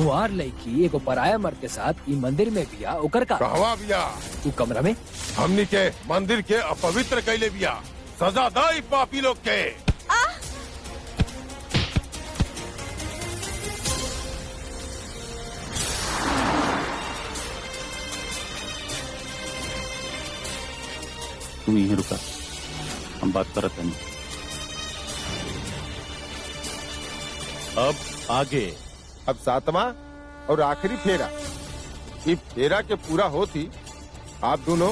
कुंवार लड़की एगो पराया मर्द के साथ ई मंदिर में बिया ओकर का कहवा बिया तू कमरा में हमनी के मंदिर के अपवित्र कैले बिया सजा दाई पापी लोग के। तुम यहीं रुका, हम बात करत हैं। अब आगे, अब 7वां और आखिरी फेरा। ये फेरा के पूरा होती आप दोनों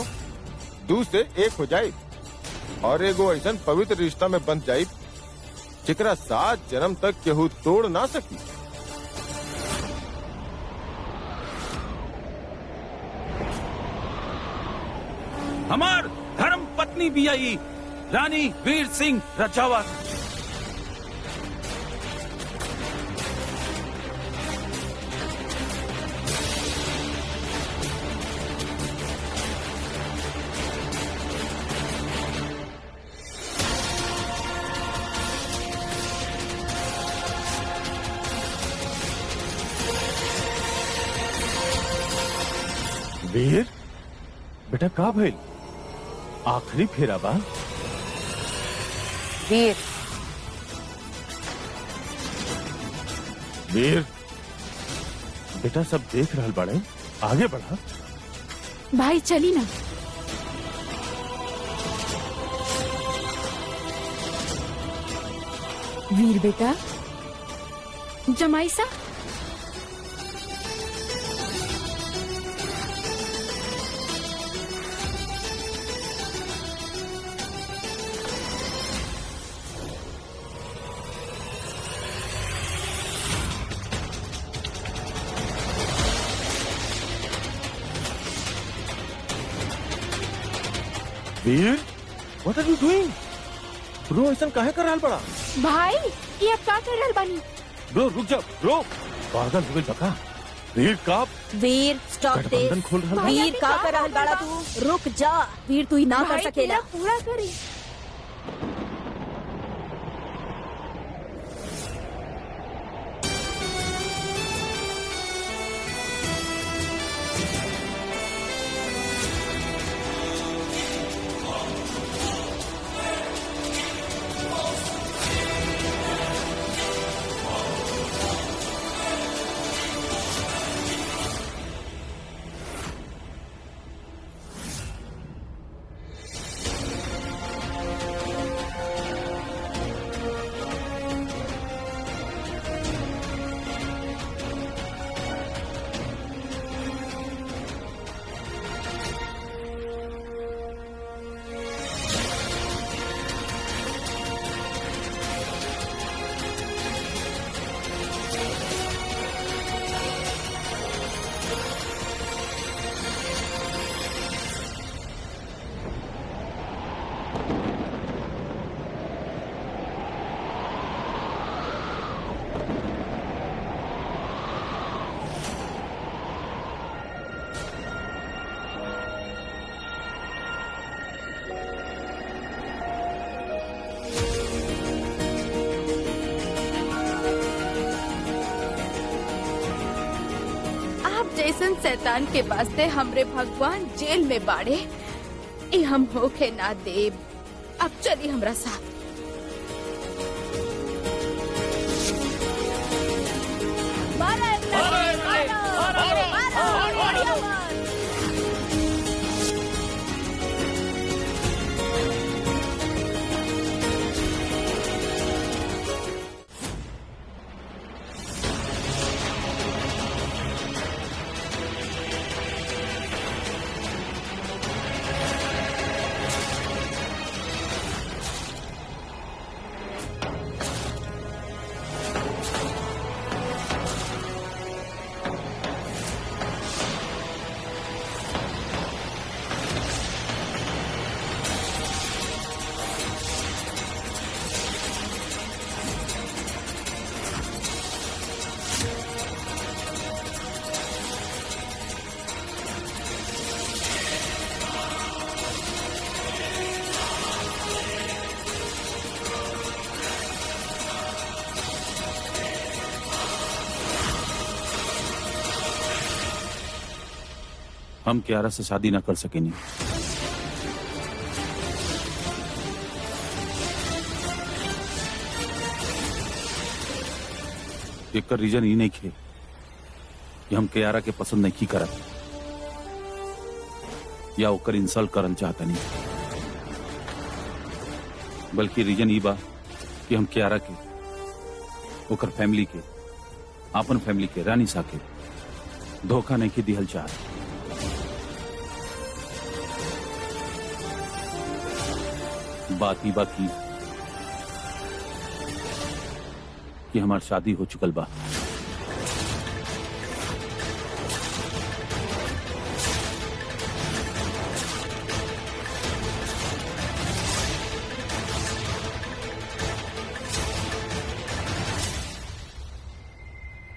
दू से एक हो जाये और एगो ऐसा पवित्र रिश्ता में बंध जाये जेकरा 7 जन्म तक केहू तोड़ ना सकी। हमार धर्म पत्नी भी आई, रानी वीर सिंह रजावत। वीर बेटा का भइल? आखिरी फेरा बा। वीर वीर बेटा सब देख रहल बाड़े, आगे बढ़ा। भाई चली ना। वीर बेटा, जमाई सा वीर, what are you doing? Bro ऐसा काहे कर रहल बड़ा? भाई ये अब का कर रहल बानी? ब्रो रुक जा, ब्रो पागल हो गइल बका। वीर का वीर स्टॉप गठबंधन दिस। खोल रहल बा। वीर का कर रहल बाड़ा तू? रुक जा वीर, तू ही ना कर सकेला। पूरा करी। जैसन शैतान के वास्ते हमरे भगवान जेल में बाड़े, ए हम होके ना देब। अब चली हमरा साथ। हम कियारा से शादी न कर सके नहीं। एक रीजन ही नहीं खे कि हम कियारा के पसंद नहीं करत या ओकर इंसल्ट करल चाहता नहीं, बल्कि रीजन ई बा कि हम कियारा के ओकर फैमिली के आपन फैमिली के रानी सा के धोखा नहीं के दिहल चाह। बात ही बाकी कि हमार शादी हो चुकल बा।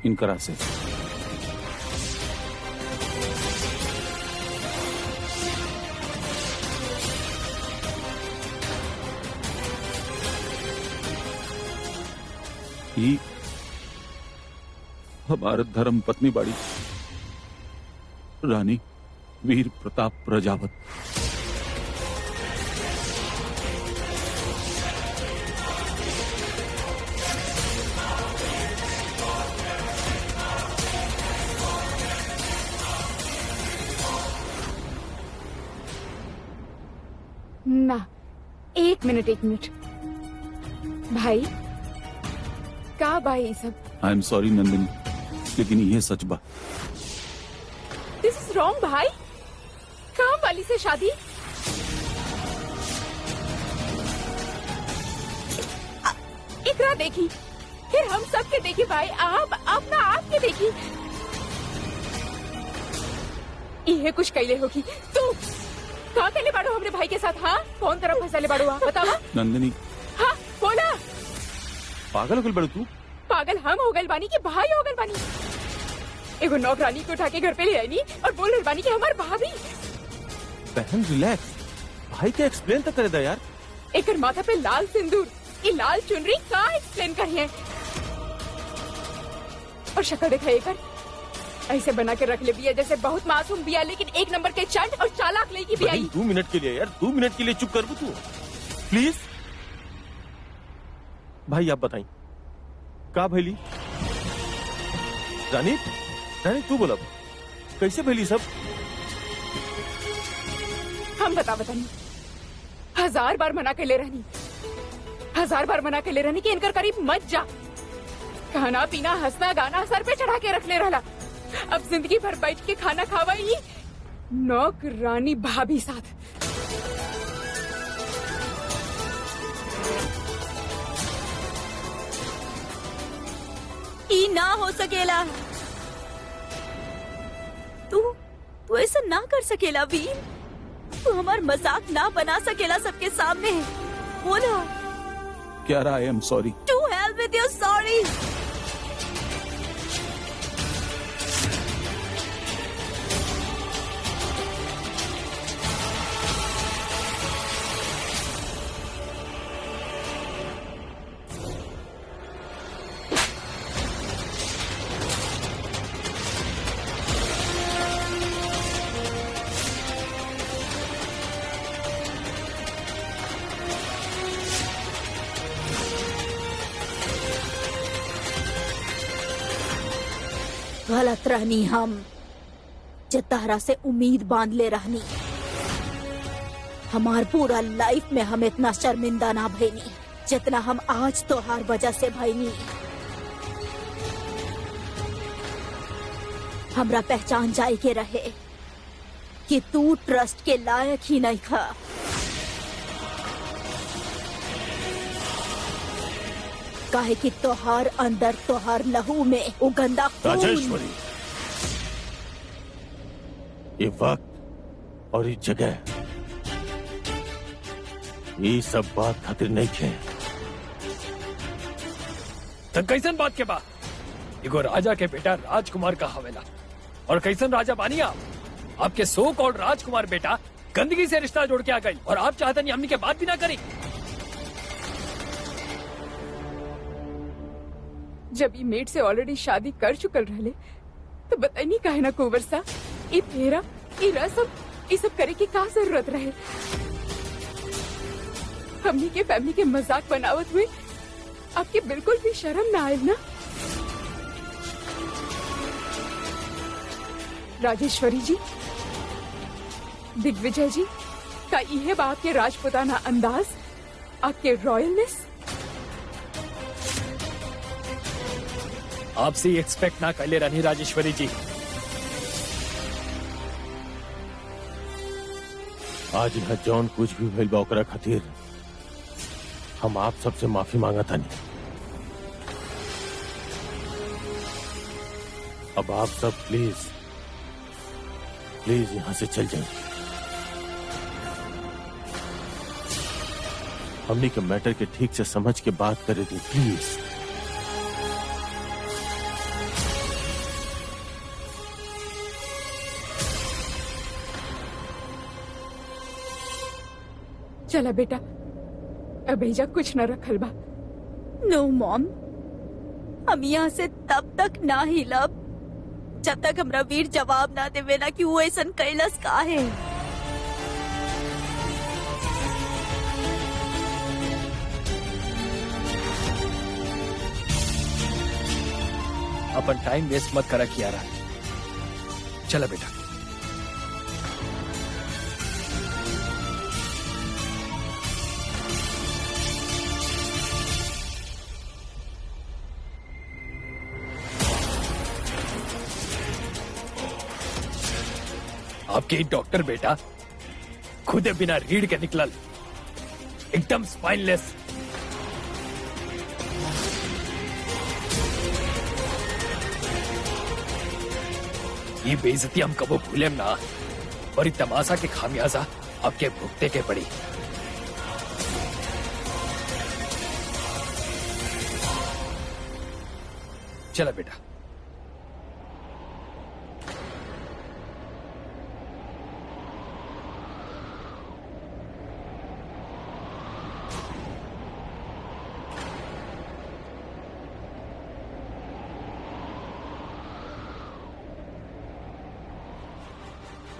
इनकरा से ही हमारा धर्म पत्नी बाड़ी रानी वीर प्रताप प्रजावत। ना, एक मिनट भाई, का भाई ये सब? आई एम सॉरी नंदिनी, लेकिन ये सच बा। दिस इज रॉन्ग भाई। काम वाली से शादी? इकरा देखी, फिर हम सब के देखी भाई, आप अपना आप के देखी। ये कुछ कैले होगी तू कहाँ कैले बाड़ो हमरे भाई के साथ? हाँ, कौन तरफ फंसाले बाड़ो? बतावा नंदिनी। हाँ बोला। पागल हो गई बड़ू तू? पागल हम हो गए बानी कि भाई हो गए बानी? एगो नौकरानी को उठा के घर पे ले आई और बोल रही बानी कि हमार भाभी। बहन रिलैक्स, भाई के एक्सप्लेन तो करे दा यार। एकर माथा पे लाल सिंदूर, ये लाल चुनरी का एक्सप्लेन करिए? और शक्ल देखा एकर, ऐसे बना के रख ले बिया जैसे बहुत मासूम बिया, लेकिन एक नंबर के चंट और चालाक लड़की भी आई। 2 मिनट के लिए यार, 2 मिनट के लिए चुप कर तू प्लीज। भाई आप बताई का भैली? रानी रानी तू बोला कैसे भैली सब? हम बतानी 1000 बार मना के ले रहनी, 1000 बार मना के ले रहनी कि इनकर करीब मत जा। खाना पीना हंसना गाना सर पे चढ़ा के रख ले रहा। अब जिंदगी भर बैठ के खाना खावा ही नौकरानी भाभी साथ। ई ना हो सकेला। तू ऐसा ना कर सकेला वीर। तू हमार मजाक ना बना सकेला सबके सामने। बोला Kiara, I am sorry. To help with your sorry. गलत रहनी हम, जतारा से उम्मीद बांध ले रहनी। हमार पूरा लाइफ में हम इतना शर्मिंदा ना भईनी जितना हम आज तोहार वजह से भईनी। हमरा पहचान जाए के रहे कि तू ट्रस्ट के लायक ही नहीं खा। काहे कि तोहार अंदर तोहार लहू में वो गंदा खून। राजेश्वरी, ये वक्त और ये जगह ये सब बात खातिर नहीं खे। तो कैसन बात के बा? एगो राजा के बेटा राजकुमार का हवेला, और कैसन राजा बानी आप? आपके सो कॉल्ड राजकुमार बेटा गंदगी से रिश्ता जोड़ के आ गई, और आप चाहते नहीं हमनी के बात भी ना करी। जब ये मेट से ऑलरेडी शादी कर चुकल रहले तो बताइए काहे ना कुंवर सा, ये फेरा ये सब करे की का जरूरत रहे? हमनी के फैमिली के मजाक बनावत हुए आपके बिल्कुल भी शर्म ना आए ना? राजेश्वरी जी, दिग्विजय जी, का यह बात के राजपुताना अंदाज, आपके रॉयलनेस? आपसे ही एक्सपेक्ट ना कर ले रानी राजेश्वरी जी। आज यहाँ जॉन कुछ भी भइल बा ओकरा खातिर हम आप सबसे माफी मांगा तानी। अब आप सब प्लीज यहाँ से चल जाइए। हमने के मैटर के ठीक से समझ के बात करे दी प्लीज। चला बेटा, अब एजा कुछ न रखल बा। नो मॉम, हम यहाँ से तब तक ना हिलब जब तक हमरा वीर जवाब ना देवेला कि वो ऐसा कैलस का है। अपन टाइम वेस्ट मत करा कियारा। चला बेटा। आपके डॉक्टर बेटा खुद बिना रीढ़ के निकलल, एकदम स्पाइनलेस। ये बेइज्जती हम कबो भूलेम ना, और इस तमाशा के खामियाजा आपके भुगते के पड़ी। चला बेटा।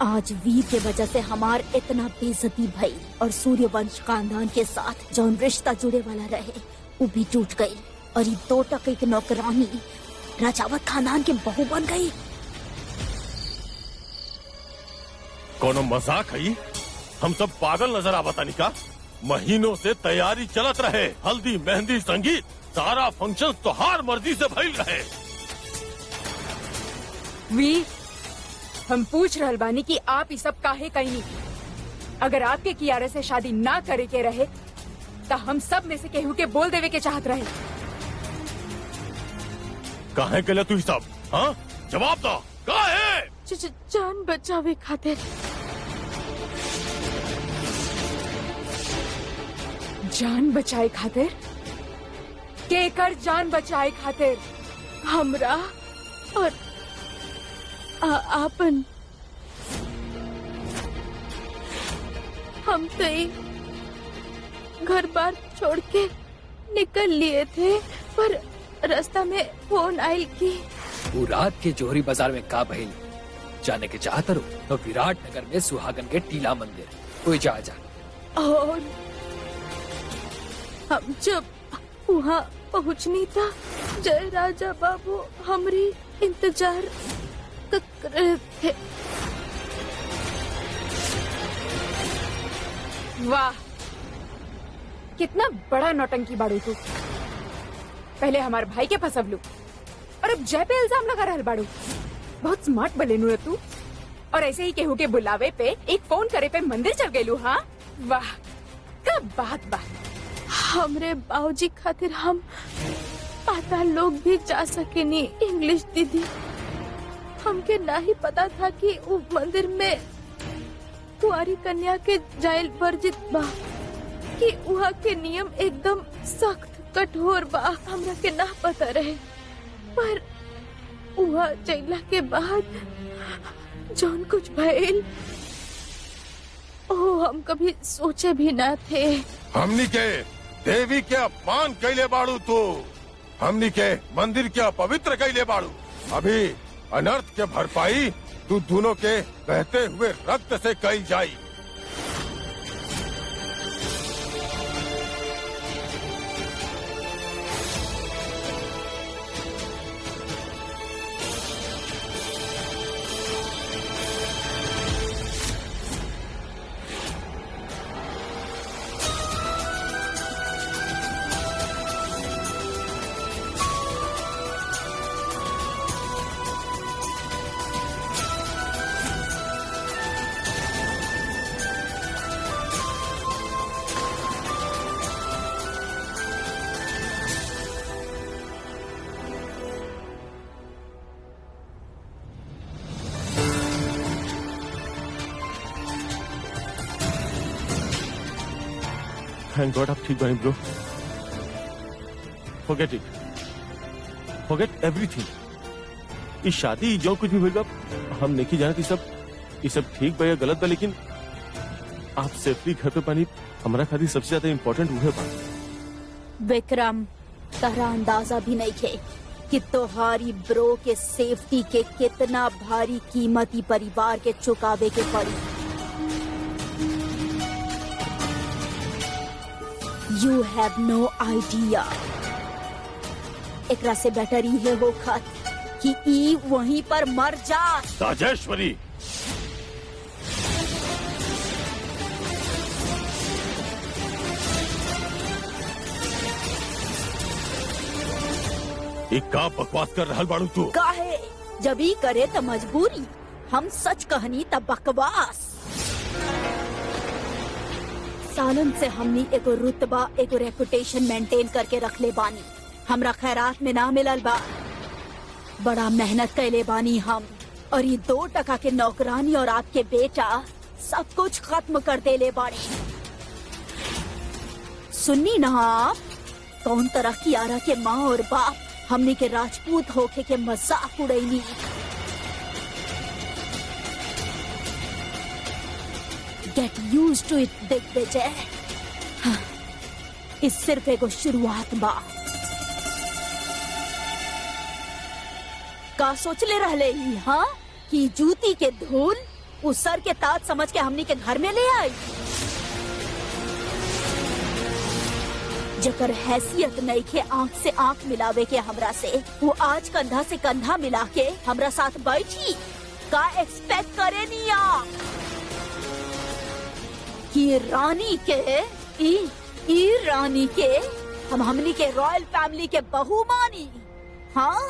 आज वीर के वजह से हमार इतना बेइज्जती भई और सूर्यवंश खानदान के साथ जौन रिश्ता जुड़े वाला रहे वो भी टूट गई, और ये 2 टके की नौकरानी राजावत खानदान के बहू बन गई। कोनो मजाक है? हम सब पागल नजर आवतानी का? महीनों से तैयारी चलत रहे, हल्दी मेहंदी संगीत सारा फंक्शन तोहार मर्जी से भइल रहे। वी, हम पूछ रहल बानी कि आप ये सब काहे कहीं? अगर आपके कियारे से शादी ना करे के रहे तो हम सब में से केहू के बोल देवे के चाहत रहे। काहे के लिए तू सब? हाँ, जवाब दो, काहे? जान बचावे खातिर। जान बचाए खातिर? केकर जान बचाए खातिर? हमरा और आपन। हम तो घर बार छोड़ के निकल लिए थे, पर रास्ता में फोन आयल की वो रात के जोहरी बाजार में का भइल जाने के चाहत रो तो विराट नगर में सुहागन के टीला मंदिर कोई जा। और हम जब वहाँ पहुँचनी था, जय राजा बाबू हमरी इंतजार कर रहे थे। वाह, कितना बड़ा नौटंकी बाड़ू तू। पहले हमारे भाई के फसवलू और अब जय पे इल्जाम लगा रहल बाड़ू। बहुत स्मार्ट बलेनू रे तू। और ऐसे ही केहू के बुलावे पे एक फोन करे पे मंदिर चल गयलू। हाँ वाह, कब बात बा। हमरे बाबूजी खातिर हम पाताल लोग भी जा सके नी। इंग्लिश दीदी, हमके ना ही पता था कि वो मंदिर में कुंवारी कन्या के जायल वर्जित बा, कि वहाँ के नियम एकदम सख्त कठोर बा। हमरा के ना पता रहे, पर वहाँ जैला के बाद जौन कुछ भइल ओ हम कभी सोचे भी ना थे। हमनी के देवी के अपमान कैले बाड़ू तू, हमनी के मंदिर के अपवित्र कैले बाड़ू। अभी अनर्थ के भरपाई तू दोनों के बहते हुए रक्त से कई जाई। थैंक गॉड आप ठीक बने bro. Forget it, forget everything. इस शादी जो कुछ भी होगा हम नहीं जाना थी, सब ये सब ठीक बा या गलत बा, लेकिन आप सेफली घर पे पानी हमारा खातिर सबसे ज्यादा इम्पोर्टेंट हुए बा। विक्रम, तहरा अंदाजा भी नहीं थे कि तोहारी ब्रो के सेफ्टी के कितना भारी कीमती परिवार के चुकावे के पड़ी। You have no idea. एकरा से बेटर ही है होखत कि ई वहीं पर मर जा। राजेश्वरी, एक का बकवास कर रहा बाड़ू तू? काहे जब ई करे त मजबूरी, हम सच कहनी त बकवास। सालन से हमनी एगो रुतबा एगो रेपुटेशन मेंटेन करके रखले बानी। हमरा खैरात में ना मिलल बा, बड़ा मेहनत कैले बानी हम, और ये 2% के नौकरानी और आपके बेटा सब कुछ खत्म कर देले बानी। सुननी ना आप, कौन तरह की आरा के माँ और बाप हमने के राजपूत होके के मजाक उड़ैनी। Get used to it Digvijay. इस सिर्फ एगो शुरुआत बा। का सोचले रहले ही हाँ कि जूती के धूल उस सर के ताज समझ के हमनी के घर में ले आई। जकर हैसियत नहीं के आंख से आंख मिलावे के हमरा से, वो आज कंधा से कंधा मिला के हमरा साथ बैठी। का एक्सपेक्ट करे नहीं आप कि रानी के ई रानी के हम हमनी के रॉयल फैमिली के बहू मानी? हाँ,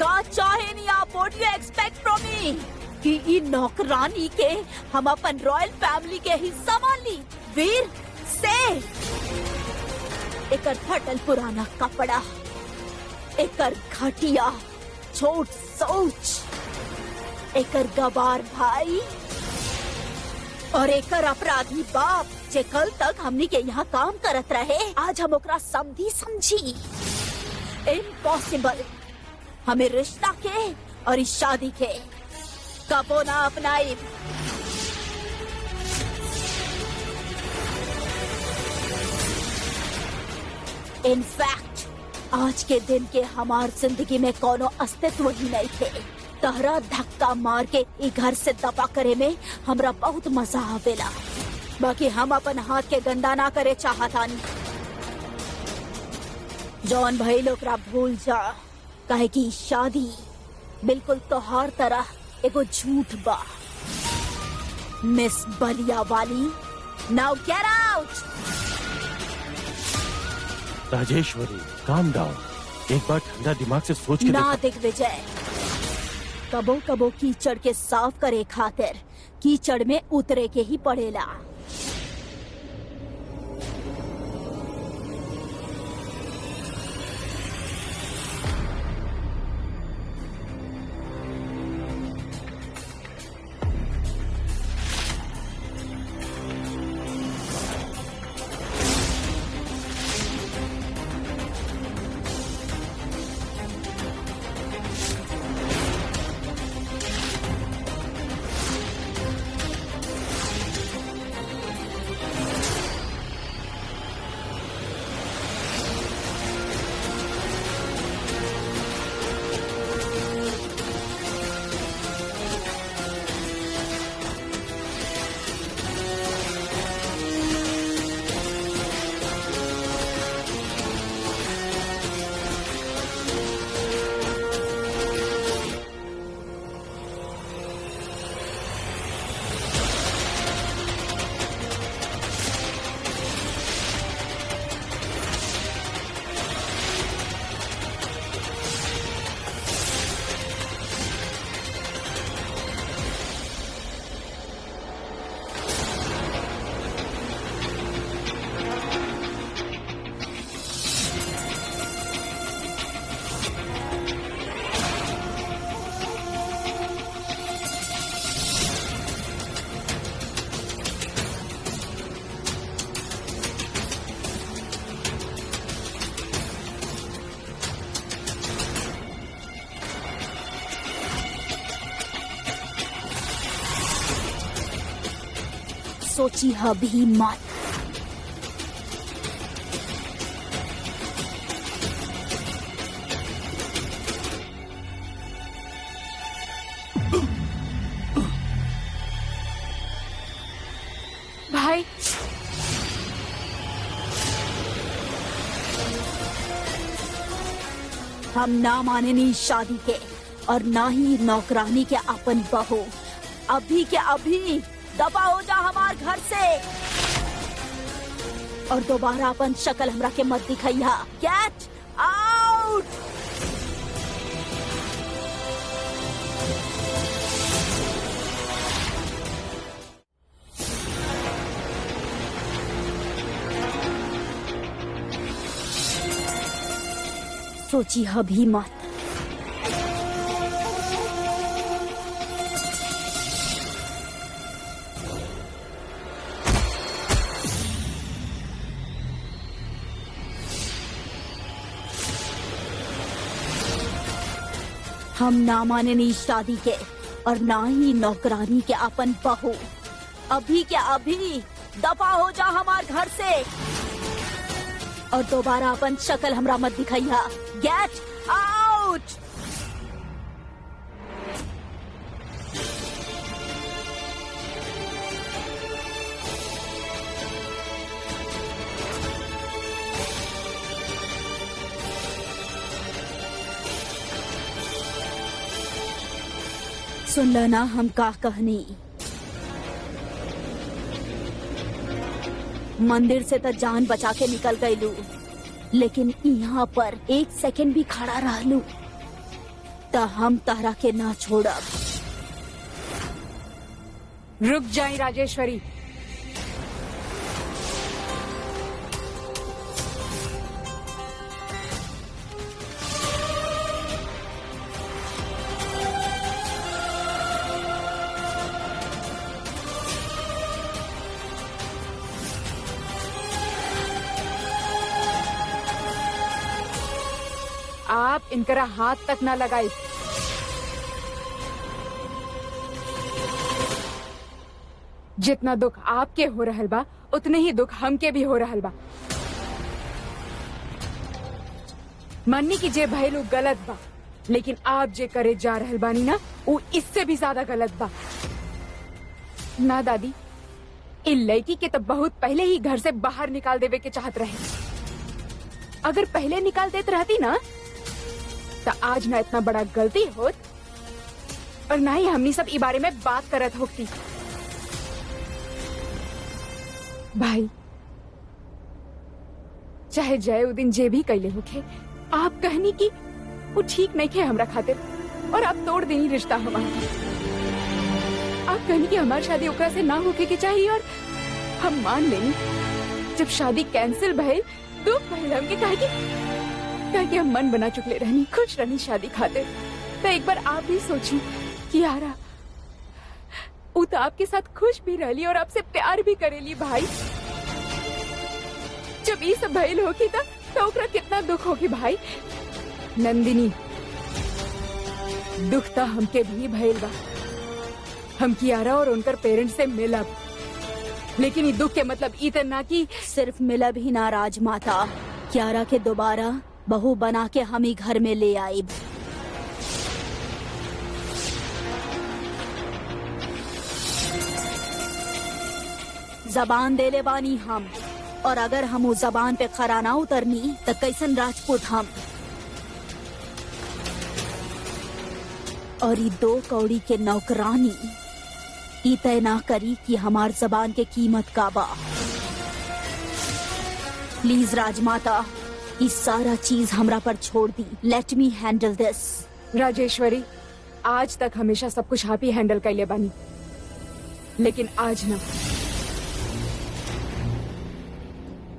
का चाहे नहीं आप? What you expect from me कि ई नौकरानी के हम अपन रॉयल फैमिली के हिस्सा मान ली? वीर से एकर फटल पुराना कपड़ा, एकर घटिया छोट सोच, एकर गवार भाई और एकर अपराधी बाप जे कल तक हमनी के यहाँ काम करत रहे, आज हम ओकरा समझी समझी। इम्पॉसिबल। हमें रिश्ता के और इस शादी के कबो ना अपनाई। इनफैक्ट आज के दिन के हमार जिंदगी में कोनो अस्तित्व ही नहीं थे। तहरा धक्का मार के ई घर से दफा करे में हमरा बहुत मजा आवेला, बाकी हम अपन हाथ के गंदा ना करे चाहतानी। जौन भइल ओकरा भूल जा, काहे कि शादी बिल्कुल तोहार तरह एगो झूठ बा। मिस बलिया वाली, now get out. Rajeshwari, calm down. एक बार ठंडा दिमाग से सोच के ना दिग्विजय, कबो कबो कीचड़ के साफ करे खातिर कीचड़ में उतरे के ही पड़ेला। सोची भी मत। भाई हम ना मानेनी शादी के और ना ही नौकरानी के अपन बहू। अभी के अभी दफा हो जा हमार घर से और दोबारा अपन शक्ल हमरा के मत दिखाइया। Get out. सोची भी मत। हम ना मानेनी शादी के और ना ही नौकरानी के अपन बहू। अभी के अभी दफा हो जा हमार घर से और दोबारा अपन शक्ल हमरा मत दिखाइया। Get out. सुन लेना हम का कहनी। मंदिर से तो जान बचा के निकल गईलू, लेकिन यहाँ पर एक सेकंड भी खड़ा रहलू तो हम तहरा के ना छोड़ब। रुक जाए राजेश्वरी। आप इनकरा हाथ तक ना लगाई। जितना दुख आपके हो रहल बा उतने ही दुख हमके भी हो रहल बा। मन्नी की जे भइलू गलत बा, लेकिन आप जे करे जा रहल बानी ना वो इससे भी ज्यादा गलत बा। ना दादी, इ लड़की के तो बहुत पहले ही घर से बाहर निकाल देवे के चाहत रहे। अगर पहले निकाल देत रहती ना तो आज ना इतना बड़ा गलती होत और ना ही हमनी सब इस बारे में बात करत होती। भाई, चाहे जय उ दिन जे भी कैले होखे, आप कहनी कि वो ठीक नहीं थे हमरा खातिर और आप तोड़ देनी रिश्ता हमारा। आप कहनी कि हमारी शादी ओकरा से ना होके के चाहिए और हम मान लेनी। जब शादी कैंसिल भइल दुख भइल हमके कहे कि हम मन बना चुकले रहनी, खुश रहनी शादी खातिर। तो एक बार आप भी सोची कि यारा वो तो आपके साथ खुश भी रहली और आपसे प्यार भी करेली। भाई, जब ये सब भइल होगी तो ओकरा कितना दुख होगी। भाई नंदिनी, दुख तो हमके भी भइल बा। हम कियारा और उनकर पेरेंट्स से मिलब, लेकिन ये दुख के मतलब इतना कि सिर्फ मिलब ही ना राजमाता, कियारा के दोबारा बहू बना के हम ही घर में ले आई। जबान दे ले बानी हम, और अगर हम उस जबान पे खरा ना उतरनी तो कैसन राजपूत हम। और ये 2 कौड़ी के नौकरानी ई तय ना करी कि हमार जबान के कीमत का बा। प्लीज राजमाता, इस सारा चीज हमरा पर छोड़ दी। लेट मी हैंडल दिस। राजेश्वरी, आज तक हमेशा सब कुछ आप ही हैंडल कर ले बानी, लेकिन आज ना।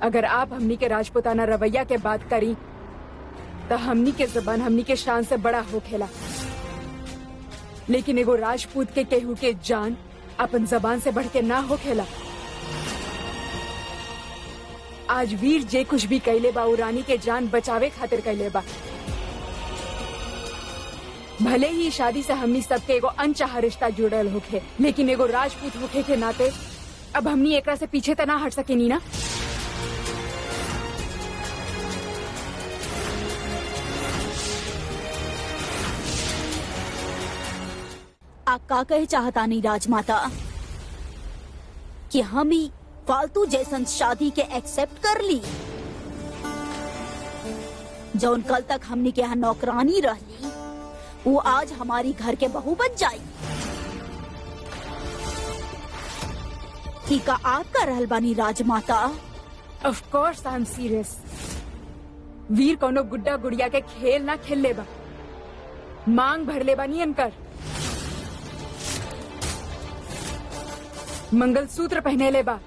अगर आप हमनी के राजपुताना रवैया के बात करी तो हमनी के जबान हमनी के शान से बड़ा हो खेला, लेकिन एगो राजपूत के केहू के जान अपन जबान से बढ़ के ना हो खेला। आज वीर जे कुछ भी कैले बा, रानी के जान बचावे खातिर कैले बा। भले ही शादी से हमनी सबके एगो अनचाहा रिश्ता जुड़ल होखे, लेकिन एगो राजपूत होखे के नाते अब हमनी एकरा से पीछे तना हट सके नी ना। आप का कहे चाहता नहीं राजमाता कि हम ही फालतू जैसन शादी के एक्सेप्ट कर ली, जौन कल तक हमनी के यहाँ नौकरानी रहली वो आज हमारी घर के बहू बन जाई। का आपका रहल बानी Rajmata. Of course I am serious. Veer कोनो गुड्डा गुड़िया के खेल ना खेल ले बा, मांग भर ले बानी अनकर, मंगलसूत्र पहने ले बा।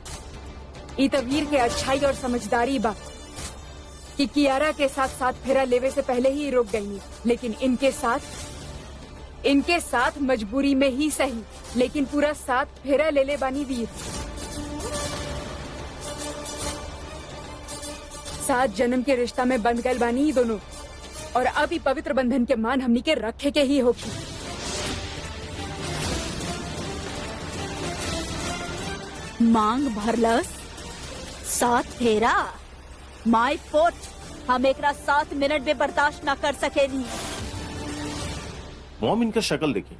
ई त वीर के अच्छाई और समझदारी बा कि कियारा के साथ साथ फेरा लेवे से पहले ही रुक गई, लेकिन इनके साथ मजबूरी में ही सही, लेकिन पूरा साथ फेरा ले ले बानी वीर। 7 जन्म के रिश्ता में बंध गए बानी ही दोनों, और अब ही पवित्र बंधन के मान हमनी के रखे के ही होगी। मांग भरलस 7 फेरा, माय फोर्ट, हम एकरा 7 मिनट में बर्दाश्त न कर सकेनी। मॉम इनका शक्ल देखी,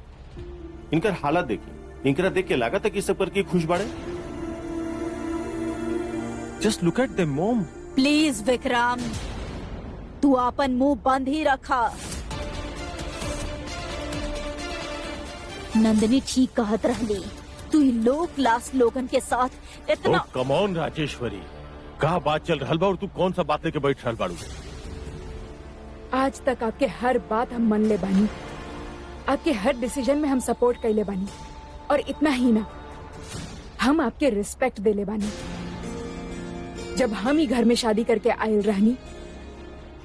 इनकर हालत देखी, इनकरा देख के लागत है कि सब करके खुश बाड़े। Just look at them mom. Please Vikram, तू अपन मुंह बंद ही रखा। नंदिनी ठीक कहत रहली, तू लो क्लास लोगन के साथ इतना। कम ऑन राजेश्वरी, का बात चल रहा बा और तू कौन सा बात लेके बैठ रहल बाड़ू? आज तक आपके हर बात हम मन ले बानी, आपके हर डिसीजन में हम सपोर्ट कैले बानी, और इतना ही ना, हम आपके रिस्पेक्ट देले बानी। जब हम ही घर में शादी करके आयल रहनी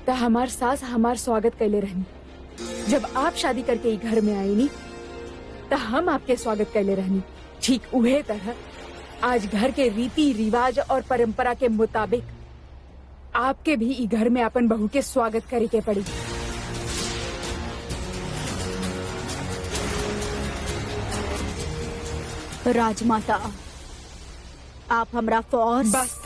तो हमार सास हमार स्वागत कैले रहनी। जब आप शादी करके ही घर में आए नी तो हम आपके स्वागत कैले रहनी। ठीक उहे तरह आज घर के रीति रिवाज और परंपरा के मुताबिक आपके भी ई घर में अपन बहू के स्वागत करे के पड़ी। राजमाता, आप हमरा फोर्स। बस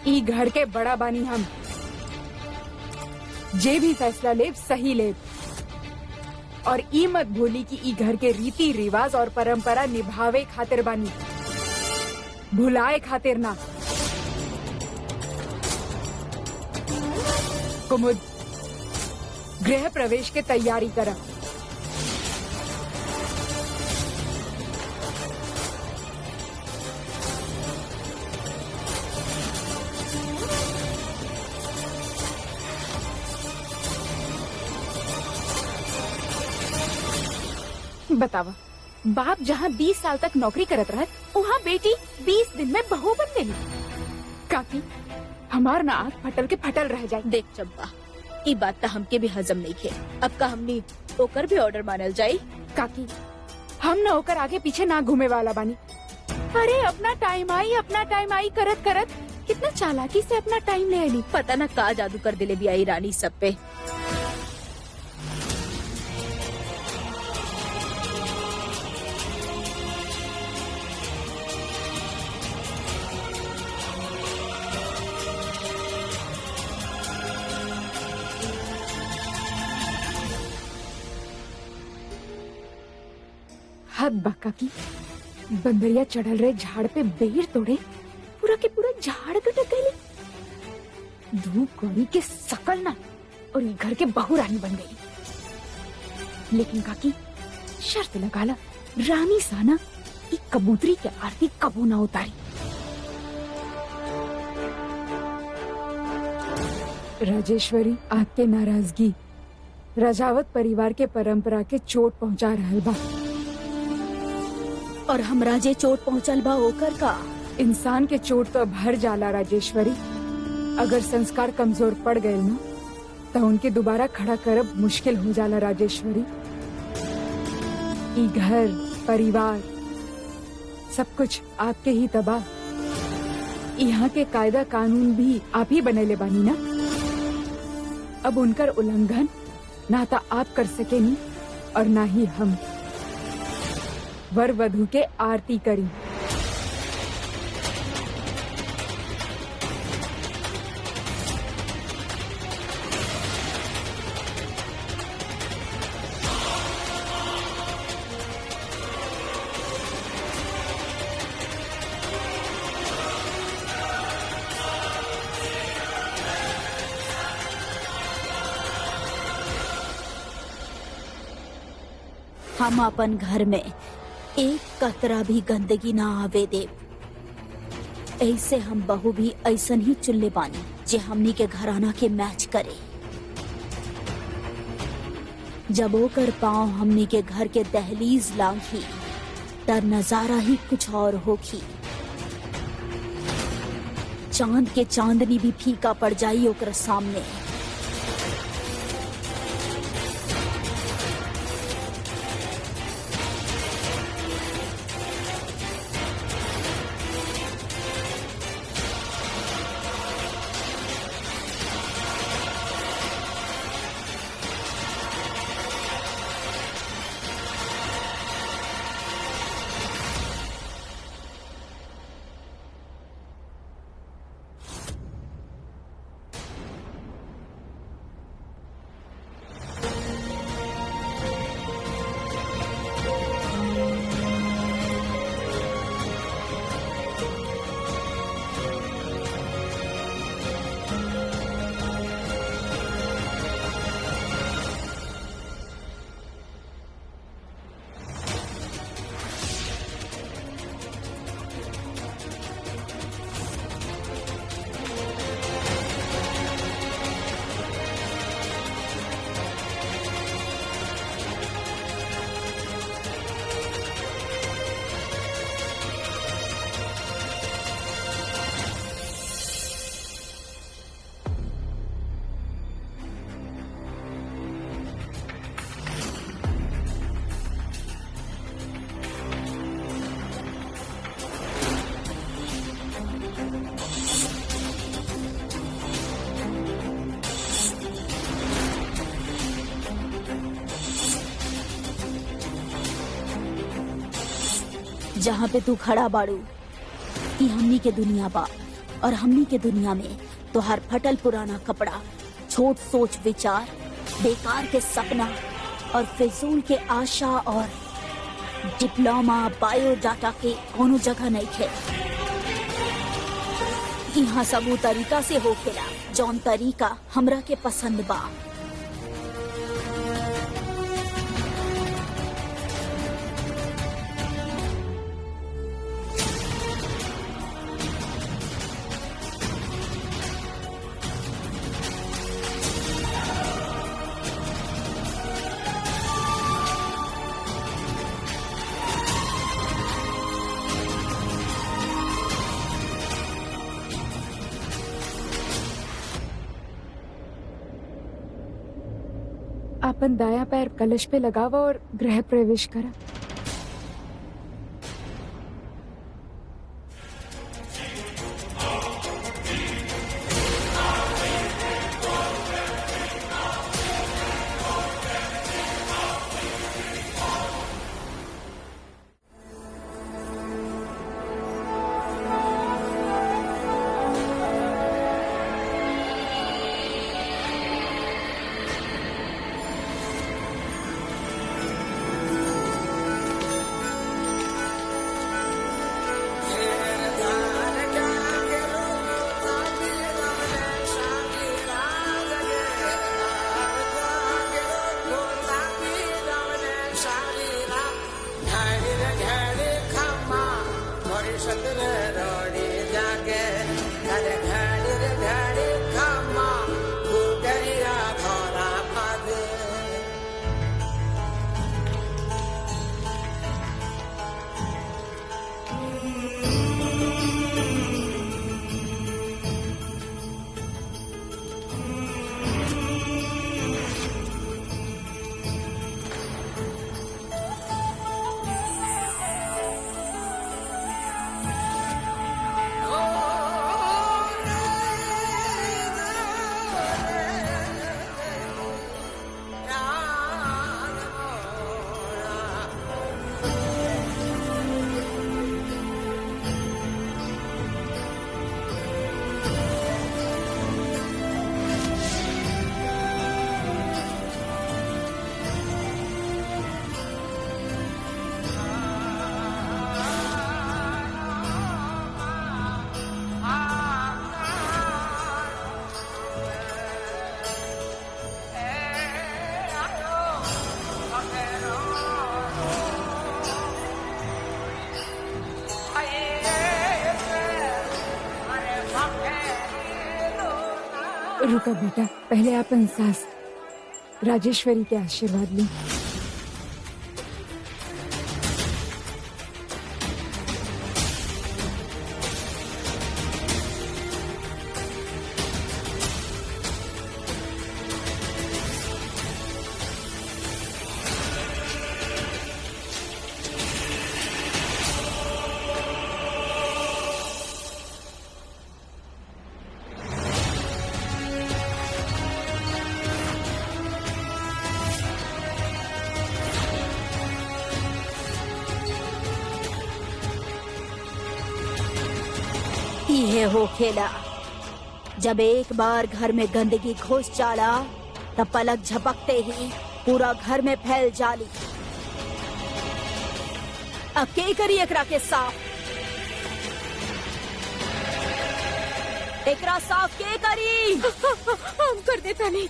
ई घर के बड़ा बानी हम, जे भी फैसला लेब सही लेब, और ई मत भूली कि ई घर के रीति रिवाज और परंपरा निभावे खातिर बानी, भुलाए खातिर ना। कुमुद, गृह प्रवेश के तैयारी करा। बतावा, बाप जहाँ 20 साल तक नौकरी करत रहत, वहाँ बेटी 20 दिन में बहू बन गई। काकी, हमार ना आँख फटल के फटल रह जाए। देख चंपा, ई बात तो हमके भी हजम नहीं खे। अब का हमनी ओकर भी ऑर्डर मानल जाई? काकी, हम ना होकर आगे पीछे ना घूमे वाला बानी। अरे अपना टाइम आई करत करत कितना चालाकी से अपना टाइम ले आली। पता ना का जादू कर दिले भी आई रानी सब पे। हद बका की, बंदरिया चढ़ल रहे झाड़ पे बेर तोड़े, पूरा के पूरा झाड़ कटक गई। धूप गौरी के सकल ना, और ये घर के बहू रानी बन गई। लेकिन काकी शर्त लगाला, रानी साना ये कबूतरी के आरती कबू ना उतारी। राजेश्वरी, आपके नाराजगी राजावत परिवार के परंपरा के चोट पहुंचा रहल बा, और हमरा जे चोट पहुंचल बा ओकर का? इंसान के चोट तो भर जाला राजेश्वरी। अगर संस्कार कमजोर पड़ गए ना तो उनके दोबारा खड़ा करब मुश्किल हो जाला राजेश्वरी। ई घर परिवार सब कुछ आपके ही तबाह। यहाँ के कायदा कानून भी आप ही बनेले बानी ना। अब उनकर उल्लंघन ना तो आप कर सके नी और ना ही हम वर वधू के आरती करी। हम अपन घर में एक कतरा भी गंदगी ना आवे दे। ऐसे हम बहू भी ऐसन ही चुल्ले बानी जे हमनी के घराना के मैच करे। जब ओकर पांव हमनी के घर के दहलीज लांघी तर नजारा ही कुछ और होखी। चांद के चांदनी भी फीका पड़ जाई ओकर सामने। जहाँ पे तू खड़ा बाड़ू ई हमनी के दुनिया बा और हमनी के दुनिया में तोहार फटल पुराना कपड़ा, छोट सोच विचार, बेकार के सपना और फिजूल के आशा और डिप्लोमा बायोडाटा के कोनो जगह नहीं खे। यहाँ सब उ तरीका से होखेला जौन तरीका हमरा के पसंद बा। अपन दाया पैर कलश पे लगावा और गृह प्रवेश करा। रुका बेटा, पहले अपन सास राजेश्वरी के आशीर्वाद ली। ये हो खेला, जब एक बार घर में गंदगी घुस जाला तब पलक झपकते ही पूरा घर में फैल जाली। अब के करी एकरा के साफ, एकरा साफ के करी? हम कर देता नहीं।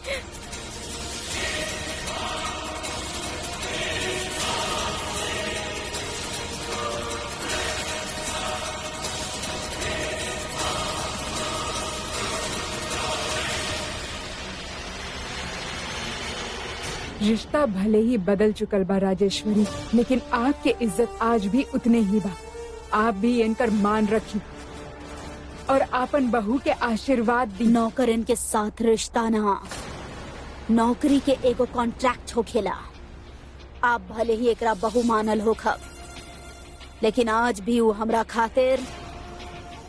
रिश्ता भले ही बदल चुकल बा राजेश्वरी, लेकिन आपके इज्जत आज भी उतने ही बा। आप भी इनकर मान रखी और आपन बहू के आशीर्वाद दी। नौकरन के साथ रिश्ता ना, नौकरी के एगो कॉन्ट्रैक्ट हो खेला। आप भले ही एकरा बहू मानल हो खब, लेकिन आज भी वो हमरा खातिर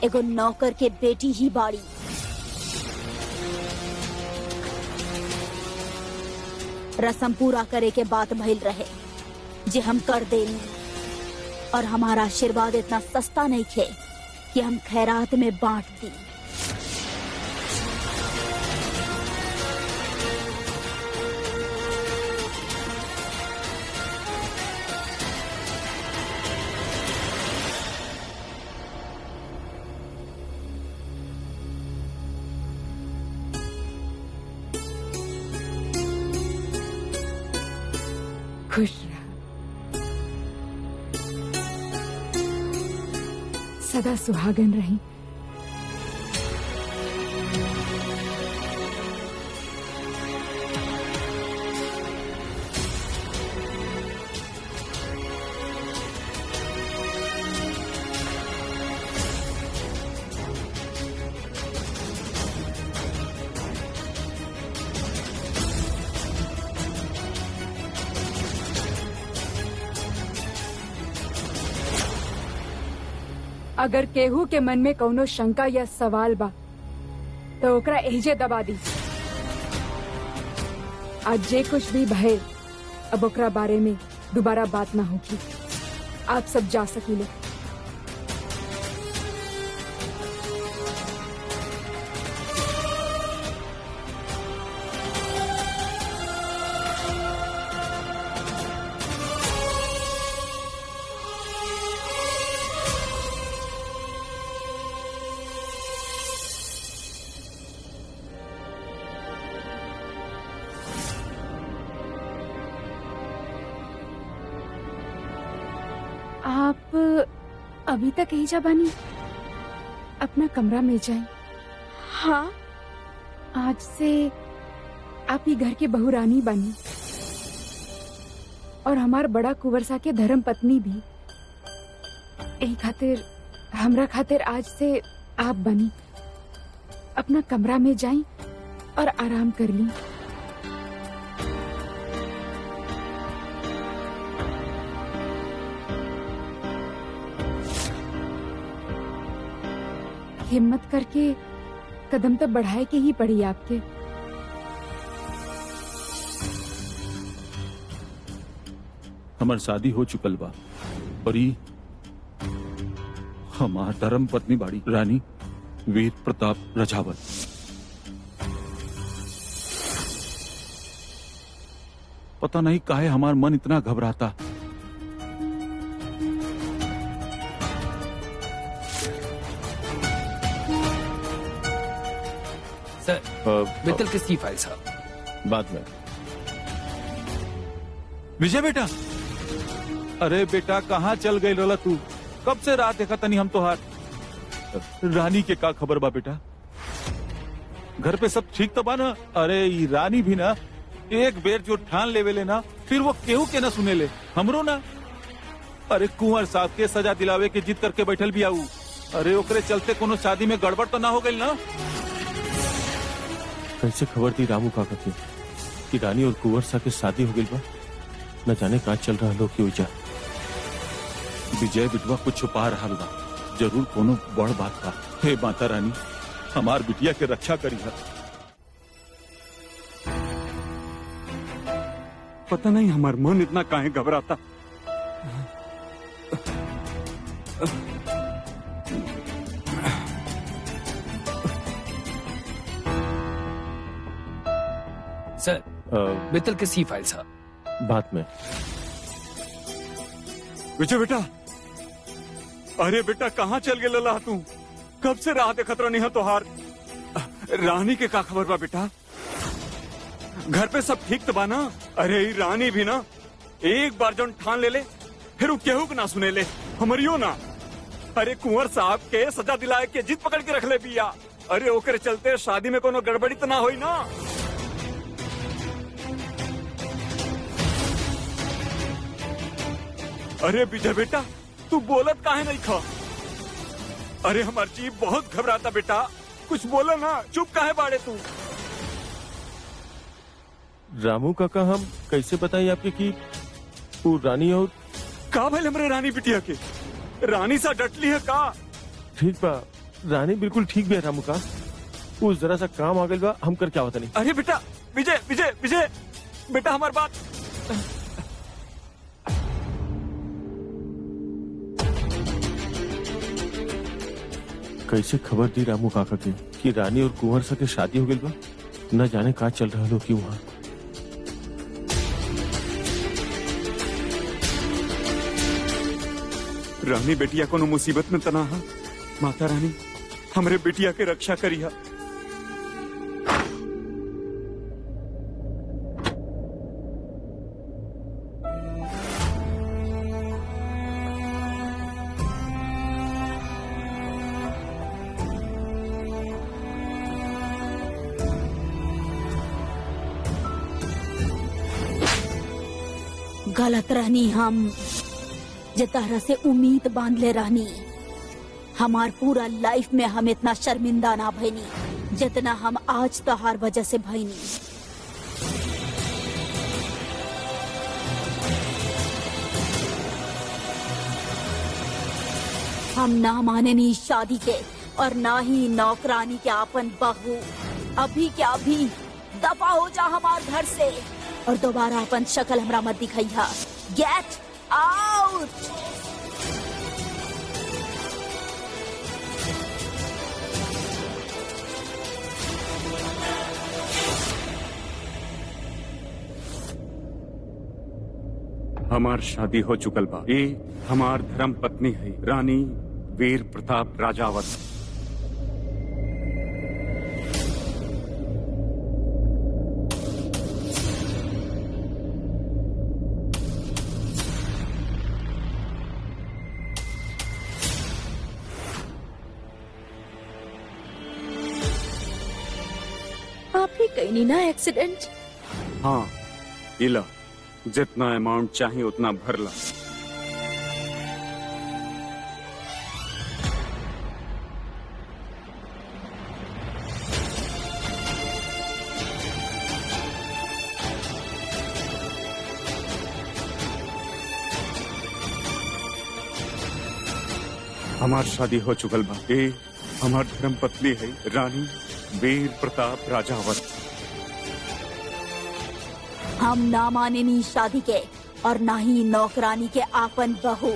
एगो नौकर के बेटी ही बाड़ी। रस्म पूरा करे के बात भइल रहे जे हम कर देनी, और हमारा आशीर्वाद इतना सस्ता नहीं थे कि हम खैरात में बांट दी। खुश रह, सदा सुहागन रही। अगर केहू के मन में कौनो शंका या सवाल बा तो ओकरा एहिजे दबा दी। आज जे कुछ भी भय, अब ओकरा बारे में दोबारा बात ना होगी। आप सब जा सकीले। आप अभी तक यही जा बानी? अपना कमरा में जाएं। हाँ, आज से आप ही घर के बहुरानी बनी और हमार बड़ा कुंवरसा के धर्म पत्नी भी। यही खातिर हमरा खातिर आज से आप बनी। अपना कमरा में जाएं और आराम कर ली। हिम्मत करके कदम तो बढ़ाए के ही पड़ी आपके। हमार शादी हो चुकल बा और ई हमार धर्म पत्नी बाड़ी रानी वीर प्रताप रजावत। पता नहीं काहे हमार मन इतना घबराता। सर, मित्तल किसकी फाइल साहब? बाद में। विजय बेटा, अरे बेटा कहाँ चल गई रोला तू? कब से रात देखा तनी हम तोहार। रानी के का खबर बा बेटा? घर पे सब ठीक तो बा ना? अरे ई रानी भी ना एक बेर जो ठान लेवे ले ना फिर वो केहू के ना सुने ले, हमरो ना। अरे कुंवर साहब के सजा दिलावे के जिद करके बैठल भी आऊ। अरे ओकरे चलते कोनो शादी में गड़बड़ तो ना हो गई ना? कैसे खबर दी रामू काका के कि रानी और कुंवर साहब के शादी हो गई बा? न जाने कहाँ चल रहा लोग की वजह। विजय बिटवा कुछ छुपा रहा बा, जरूर कोनो बड़ बात बा। हे माता रानी, हमार बिटिया के रक्षा करी है। पता नहीं हमार मन इतना काहे घबराता। सर मित्तल के सी फाइल साहब। बात में विजय बेटा, अरे बेटा कहाँ चल गए लला तू? कब से राह देखत रहनी है तोहार। रानी के का खबर बा बेटा? घर पे सब ठीक तो बा ना? अरे ई रानी भी ना एक बार जौन ठान ले ले फिर वो केहू के ना सुने ले, हमरियो ना। अरे कुंवर साहब के सजा दिलाए के जिद पकड़ के रख ले बिया। अरे ओकरे चलते शादी में कोनो गड़बड़ी तो ना होई ना? अरे विजय बेटा तू बोलत काहे नहीं खा? अरे हमार जीव बहुत घबराता बेटा, कुछ बोला ना, चुप काहे बाड़े तू? रामू काका हम कैसे बताएं आपके कि वो रानी और का भले हमरे रानी बिटिया के? रानी सा डटली है का? ठीक बा, रानी बिल्कुल ठीक भी है रामू का। वो जरा सा काम आ गई बा, हम कर क्या होता नहीं। अरे बेटा विजय विजय विजय बेटा हमार बात। कैसे खबर दी रामू काका के कि रानी और कुंवर सा के शादी हो गई बा? न जाने कहाँ चल रहा लोग की वहाँ। रानी बेटिया कोनो मुसीबत में तना है। माता रानी हमरे बेटिया के रक्षा करिया। गलत रहनी हम जे तरह से उम्मीद बांध ले रहनी। हमार पूरा लाइफ में हम इतना शर्मिंदा ना भईनी जितना हम आज तोहार वजह से भईनी। हम ना माने नी शादी के और ना ही नौकरानी के आपन बहू। अभी क्या अभी दफा हो जा हमार घर से और दोबारा अपन शक्ल हमरा मत दिखाइया। Get out. हमार शादी हो चुकल बा। ये हमार धर्म पत्नी है रानी वीर प्रताप राजावत। आप ही कहीं नहीं ना एक्सीडेंट? हाँ इला जितना अमाउंट चाहिए उतना भरला। हमार शादी हो चुकल बा। ये हमार धर्म पत्नी है रानी वीर प्रताप राजावत। हम ना माने नी शादी के और ना ही नौकरानी के आपन बहू।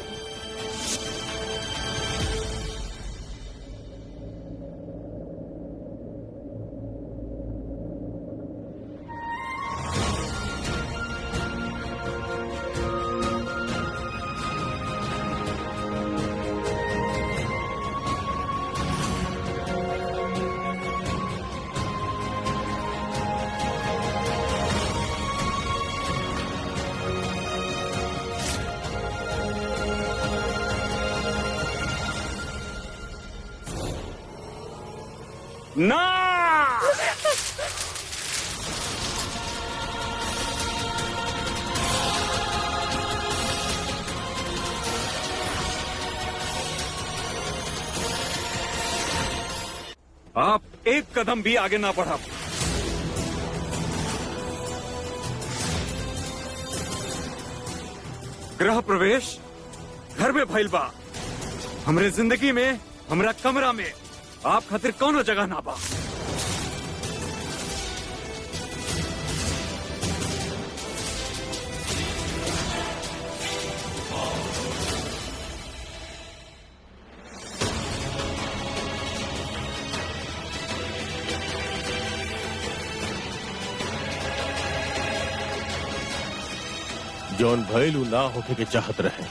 ना आप एक कदम भी आगे ना बढ़ा। गृह प्रवेश घर में भइल बा, हमरे जिंदगी में हमरा कमरा में आप खातिर कौनो जगह ना बा। जौन भइल उ ना होके के चाहत रहे,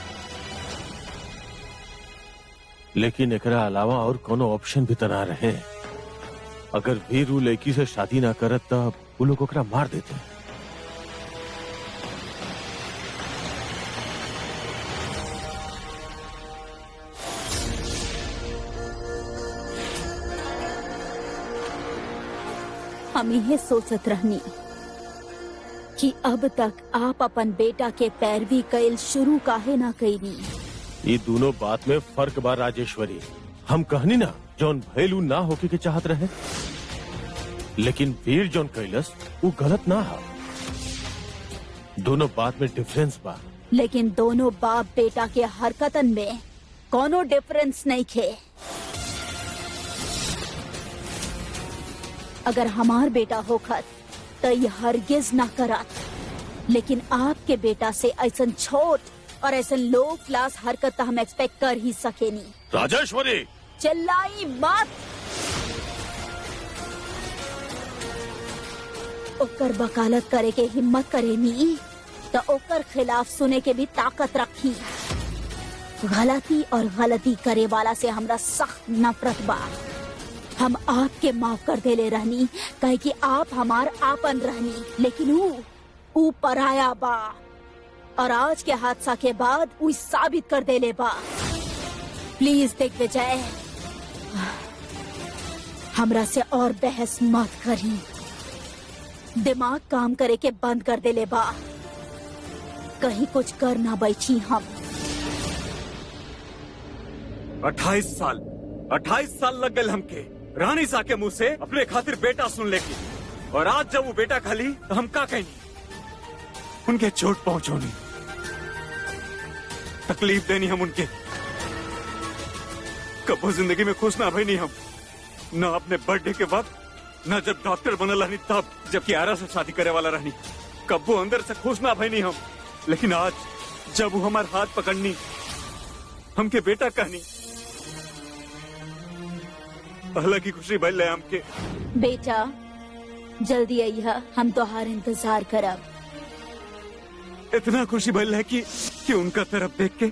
लेकिन एकरा अलावा और कोनो ऑप्शन भी तना रहे। अगर वीर उ लड़की से शादी ना करत तब वो लोग ओकरा मार देते। हम यह सोचत रहनी कि अब तक आप अपन बेटा के पैरवी कैल शुरू काहे ना कैनी। ये दोनों बात में फर्क बा राजेश्वरी। हम कहनी ना जौन भैलू ना होके के चाहत रहे, लेकिन वीर जौन कैलस वो गलत ना है। दोनों बात में डिफरेंस बा। लेकिन दोनों बाप बेटा के हरकतन में कोनो डिफरेंस नहीं खे। अगर हमार बेटा होखत तो ये हरगिज ना करत, लेकिन आपके बेटा से ऐसा छोट और ऐसा लो क्लास हरकत हम एक्सपेक्ट कर ही सकेनी। राजेश्वरी चिल्लाई मत। ओकर वकालत करे के हिम्मत करेनी तो ओकर खिलाफ सुने के भी ताकत रखी। गलती और गलती करे वाला से हमरा सख्त नफरत बा। हम आपके माफ कर देले रहनी कहे कि आप हमार आपन रहनी, लेकिन ऊ पराया बा और आज के हादसा के बाद ऊ साबित कर देले बा। प्लीज दिग्विजय, हमरा से और बहस मत करी। दिमाग काम करे के बंद कर देले बा, कहीं कुछ कर ना बैठी हम। 28 साल लग गए हमके रानी सा के मुंह से अपने खातिर बेटा सुन लेके, और आज जब वो बेटा खाली तो हम का कहेंगे? उनके चोट पहुंचोनी, तकलीफ देनी हम उनके। कबो जिंदगी में खुश ना भई नहीं हम, ना अपने बर्थडे के वक्त, ना जब डॉक्टर बनल रहनी तब, जब कियारा से शादी करे वाला रहनी। कबो अंदर से खुश ना भई नहीं हम, लेकिन आज जब वो हमारे हाथ पकड़नी हमके बेटा कहनी, अलग ही खुशी भइल है हमके। बेटा जल्दी आइया, हम तोहार इंतजार करब। इतना खुशी भइल है कि उनका तरफ देख के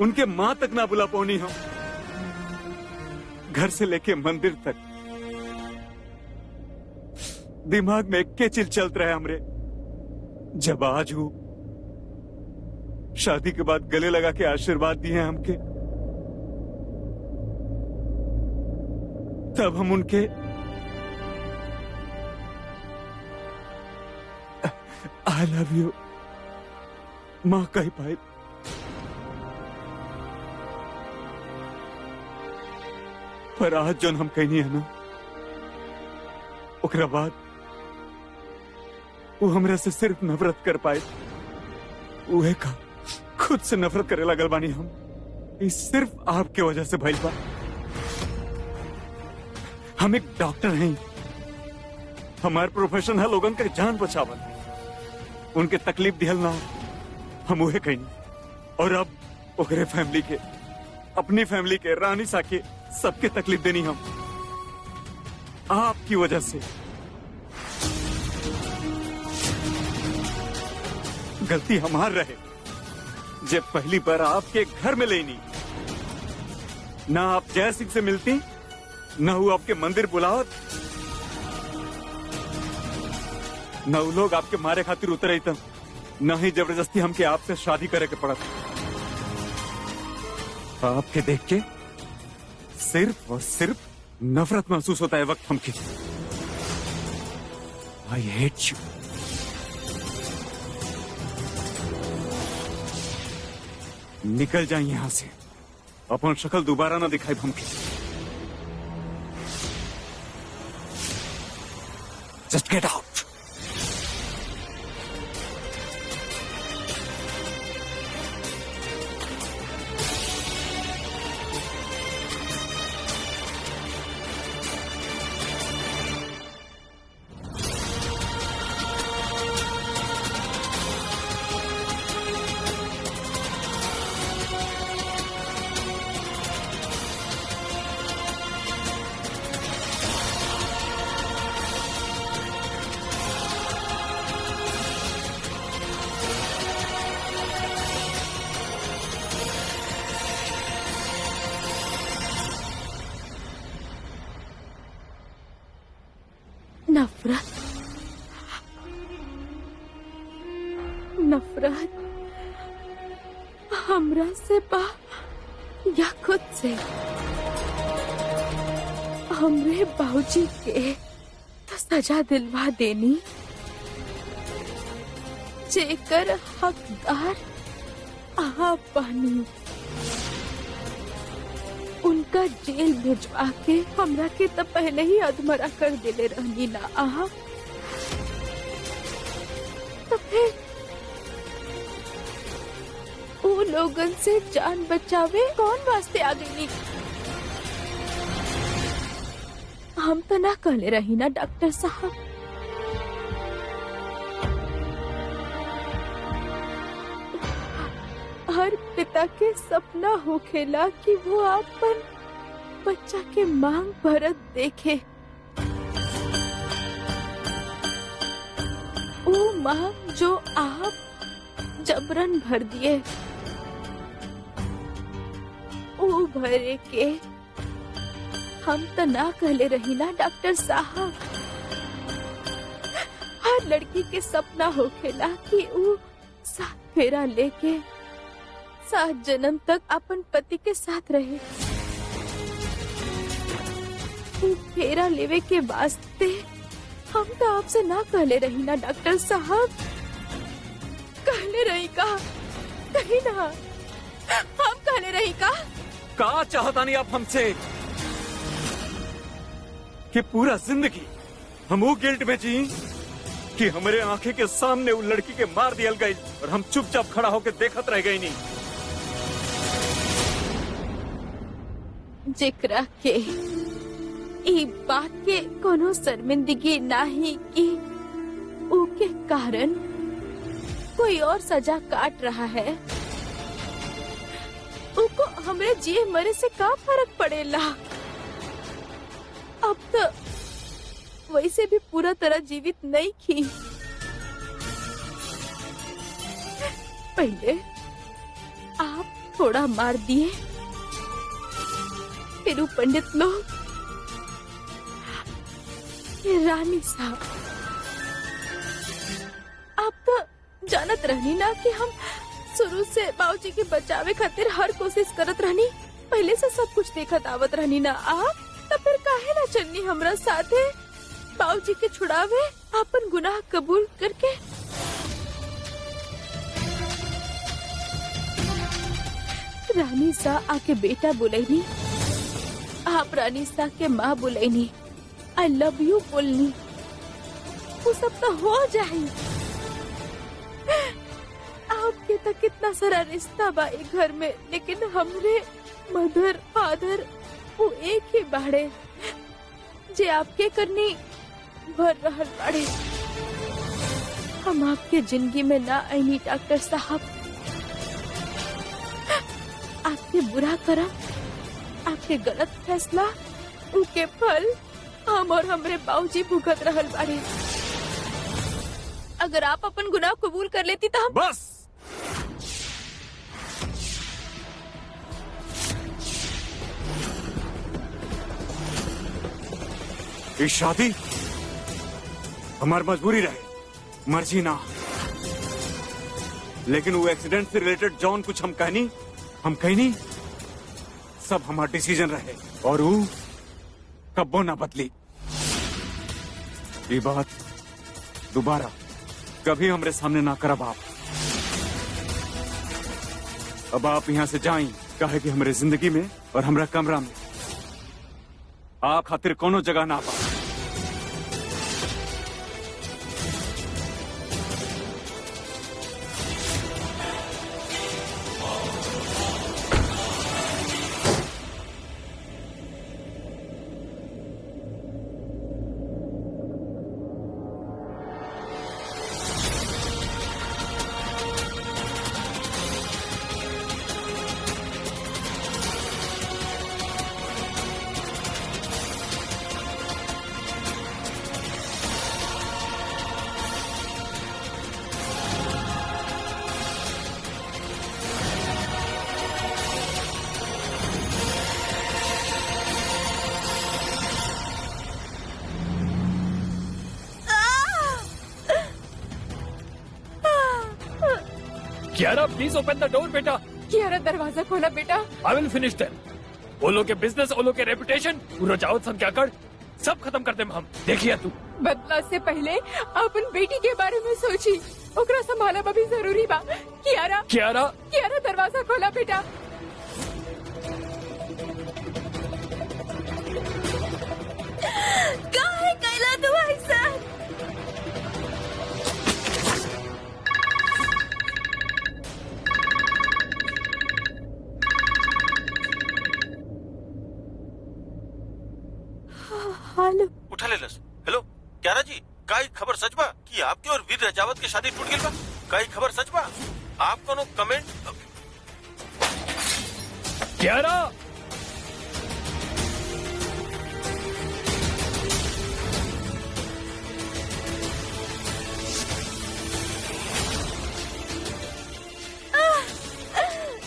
उनके माँ तक ना बुला पौनी हम। घर से लेके मंदिर तक दिमाग में एक चिल चलत रहे हमरे। जब आज हूँ शादी के बाद गले लगा के आशीर्वाद दिए हैं हमके, तब हम उनके आई लव यू माँ कह पाए। पर आज जो हम कहनी है ना, ओकरा बाद वो हमरा से सिर्फ नफरत कर पाए। उहे का खुद से नफरत करे लगल बानी हम। ये सिर्फ आपके वजह से भइल बा। हम एक डॉक्टर हैं, हमार प्रोफेशन है लोगन के जान बचावल, उनके तकलीफ दिहल ना, हम उहे कहीं। और अब ओकरे फैमिली के, अपनी फैमिली के, रानी सा के, सबके तकलीफ देनी हम आपकी वजह से। गलती हमार रहे जब पहली बार आपके घर में लेनी, ना आप जय सिंह से मिलती, न वो आपके मंदिर बुलाओ, न वो लोग आपके मारे खातिर उतर आई, न ही जबरदस्ती हमके आपसे शादी करे के पड़ा। आपके देख के सिर्फ और सिर्फ नफरत महसूस होता है वक्त हमके। I hate you. निकल जाए यहां से, अपन शक्ल दोबारा ना दिखाई हमके। Just get out. नफरत, नफरत हमरा से बा या खुद से। हमरे बाबूजी के तो सजा दिलवा देनी, जेकर हकदार आप बानी। उनका जेल भिजवा के हमरा के तो पहले ही अधमरा कर देले रहनी ना आहा। तो फिर वो लोगन से जान बचावे कौन वास्ते आ गई? हम तो ना कहले रही ना डॉक्टर साहब। हर पिता के सपना होखेला कि वो अपन बच्चा के मांग भरत देखे। वो मांग जो आप जबरन भर दिए, वो भरे के हम तो ना कहले रही ना डॉक्टर साहब। हर लड़की के सपना होखेला कि वो साथ फेरा लेके 7 जन्म तक अपन पति के साथ रहे। फेरा लेवे के वास्ते हम तो आपसे ना कहले रही ना डॉक्टर साहब। कहले रही का? कहीं ना हम कहले रही का चाहता नहीं आप हमसे कि पूरा जिंदगी हम वो गिल्ट में जी कि हमारे आंखें के सामने वो लड़की के मार दिया गई और हम चुपचाप खड़ा होकर देखत रह गई। नहीं, जेकरा के ई बात के कोनो शर्मिंदगी नहीं कि उके कारण कोई और सजा काट रहा है। उको हमरे जिए मरे से का फर्क पड़ेला? अब तो वैसे भी पूरा तरह जीवित नहीं थी। पहले आप थोड़ा मार दिए, फिर पंडित लोग, रानी साहब। आप तो जानत रहनी ना कि हम शुरू से बाबूजी के बचावे खातिर हर कोशिश करत रहनी। पहले से सब कुछ देखत आवत रहनी ना आप, तो फिर काहे ना चलनी हमरा साथे बाबूजी के छुड़ावे अपन गुनाह कबूल करके। रानी सा आके बेटा बुलैनी, आप रानी सा के माँ बुलैनी, आई लव यू बोलनी, वो सब तो हो जाए। आपके तो कितना सारा रिश्ता बा एक घर में, लेकिन हमरे मदर फादर वो एक ही बाड़े जे आपके करनी भर रहल बाड़े। हम आपके जिंदगी में ना आईनी डॉक्टर साहब। आपके बुरा करम, आपके गलत फैसला, उनके फल हम और हमरे बाबूजी भुगत रहल बाड़े। अगर आप अपन गुनाह कबूल कर लेती तो हम बस ये शादी हमारी मजबूरी रहे, मर्जी ना। लेकिन वो एक्सीडेंट से रिलेटेड जौन कुछ हम कहनी सब हमारा डिसीजन रहे और वो कब्बो ना बदली। ये बात दोबारा कभी हमरे सामने ना करब आप। अब आप यहाँ से जाएं, काहे कि हमरे जिंदगी में और हमरा कमरा में आप खातिर कोनो जगह ना पा। Kiara please open the door बेटा। कियारा दरवाजा खोला बेटा। आई विल फिनिश देम। ओलो के बिजनेस, ओलो के रेपुटेशन, पूरा जावत संख्या कर सब खत्म कर देम हम। देखिए तू बदला से पहले अपन बेटी के बारे में सोची, ओकरा संभाला भी जरूरी बा। कियारा कियारा कियारा दरवाजा खोला बेटा। काहे कैला तू ऐसा? हेलो उठा ले लस। हेलो क्यारा जी, काई खबर सच बा कि आपके और वीर रजावत के शादी टूट गई बा? काई खबर सच बा? आप कोनो comment? Kiara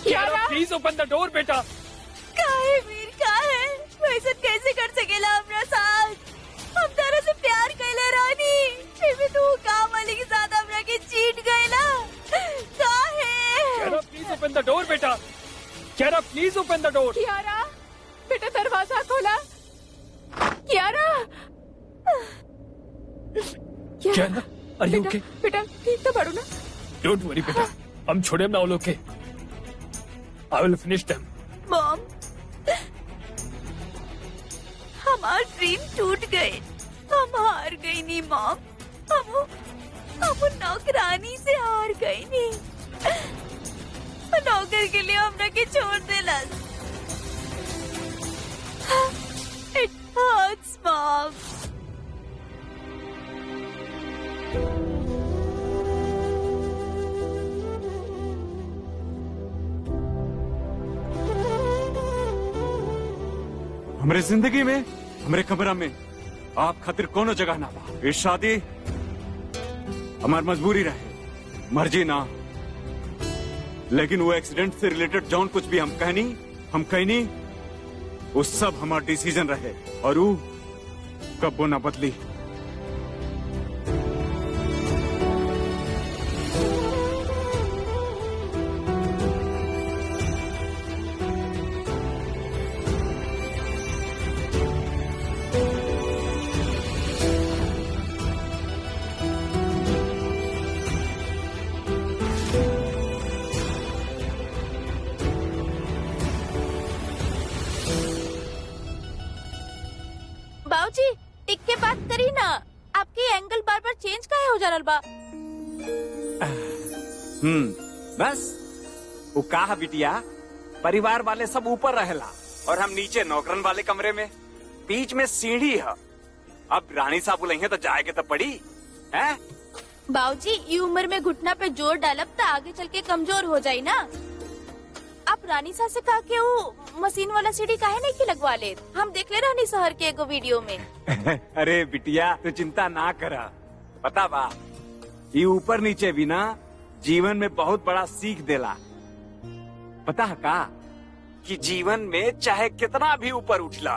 Kiara please open the door बेटा। काहे वीर काहे वैसे कैसे कर सकेला हमरा साथ? हम तारा से प्यार कैले रानी, फिर भी तू काम वाले के साथ हमरा के चीट गईला। काहे? Kiara please open the door बेटा। कियारा प्लीज ओपन द डोर। कियारा बेटा दरवाजा खोला। कियारा कियारा आर यू ओके? बेटा ठीक तो पड़ो ना? डोंट वरी बेटा, हम छोड़े ना ओलो के। आई विल फिनिश देम। मॉम, हमार ड्रीम टूट गए, हम हार गई नी मॉम। हम नौकरानी से हार गई नी। नौकर के लिए हमरा के छोड़ देला। It hurts mom. हमरे जिंदगी में, हमरे कमरा में आप खातिर कोनो जगह ना बा। इस शादी हमार मजबूरी रहे, मर्जी ना। लेकिन वो एक्सीडेंट से रिलेटेड जौन कुछ भी हम कहनी वो सब हमार डिसीजन रहे और वो कब्बो ना बदली। बाबूजी टिक के बात करी ना, आपकी एंगल बार बार चेंज काहे हो जा रहल बा? बस वो कहा बिटिया, परिवार वाले सब ऊपर रहेला और हम नीचे नौकरन वाले कमरे में, बीच में सीढ़ी है। अब रानी साहब बुलाइए तो जाएगे तो पड़ी है। बाबूजी ये उम्र में घुटना पे जोर डालब तो आगे चल के कमजोर हो जाये ना। आप रानी साहब से कहा के वो मशीन वाला सीढ़ी काहे नहीं की लगवा ले? हम देख ले रानी शहर के एगो वीडियो में। अरे बिटिया तू चिंता ना करा, पता बा ये ऊपर नीचे भी ना जीवन में बहुत बड़ा सीख देला। पता है का कि जीवन में चाहे कितना भी ऊपर उठला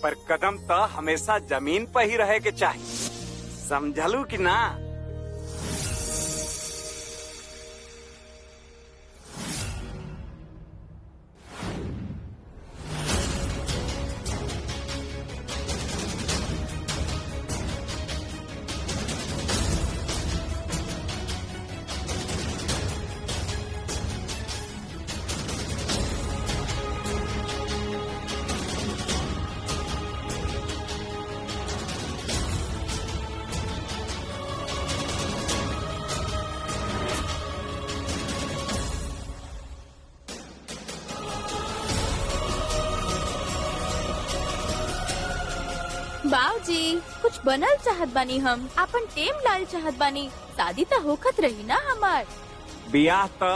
पर कदम तो हमेशा जमीन पर ही रहे के चाहिए, समझलू कि ना? बाबूजी कुछ बनल चाहत बानी, हम अपन टेम लाल चाहत बानी। शादी तो होखत रही ना हमार। बियाह तो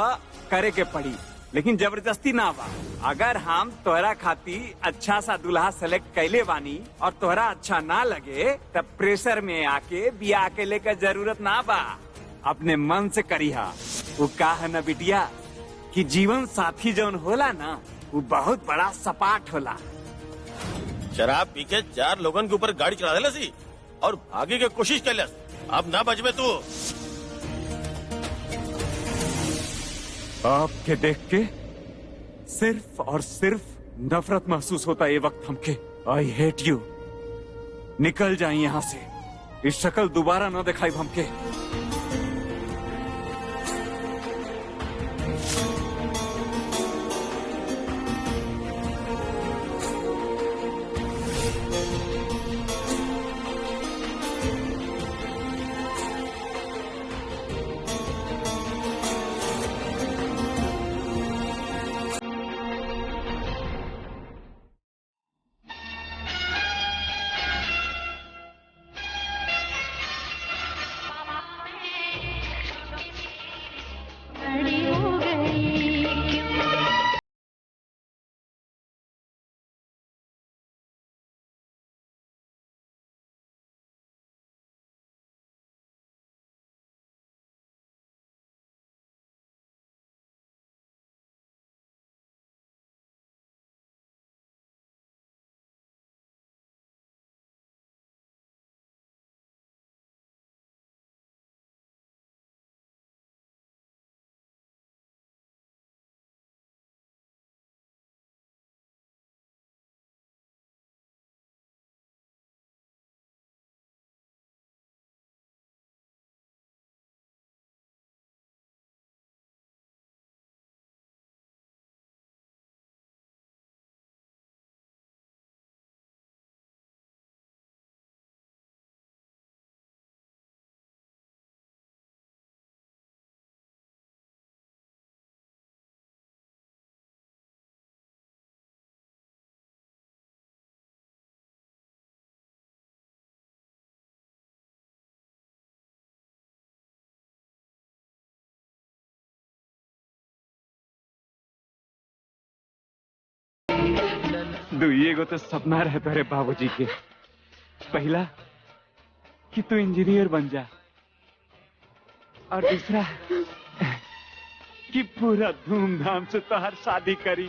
करे के पड़ी, लेकिन जबरदस्ती ना बा। अगर हम तोहरा खाती अच्छा सा दूल्हा सेलेक्ट कैले बानी और तोहरा अच्छा ना लगे तब प्रेशर में आके बियाह के लेकर जरूरत ना बा। अपने मन से करिहा। वो का है ना बिटिया कि जीवन साथी जौन होला ना वो बहुत बड़ा सपाट होला। शराब पी के 4 लोगन के ऊपर गाड़ी चला देला सी और भागे के कोशिश कैलस। अब ना बचबे तू। आपके देख के सिर्फ और सिर्फ नफरत महसूस होता है ये वक्त हमके। I hate you. निकल जाए यहाँ से। इस शक्ल दोबारा न दिखाई हमके। दुइये गो तो सपना रहे तेरे बाबूजी के। पहला कि तू इंजीनियर बन जा और दूसरा कि पूरा धूमधाम से तोहर शादी करी।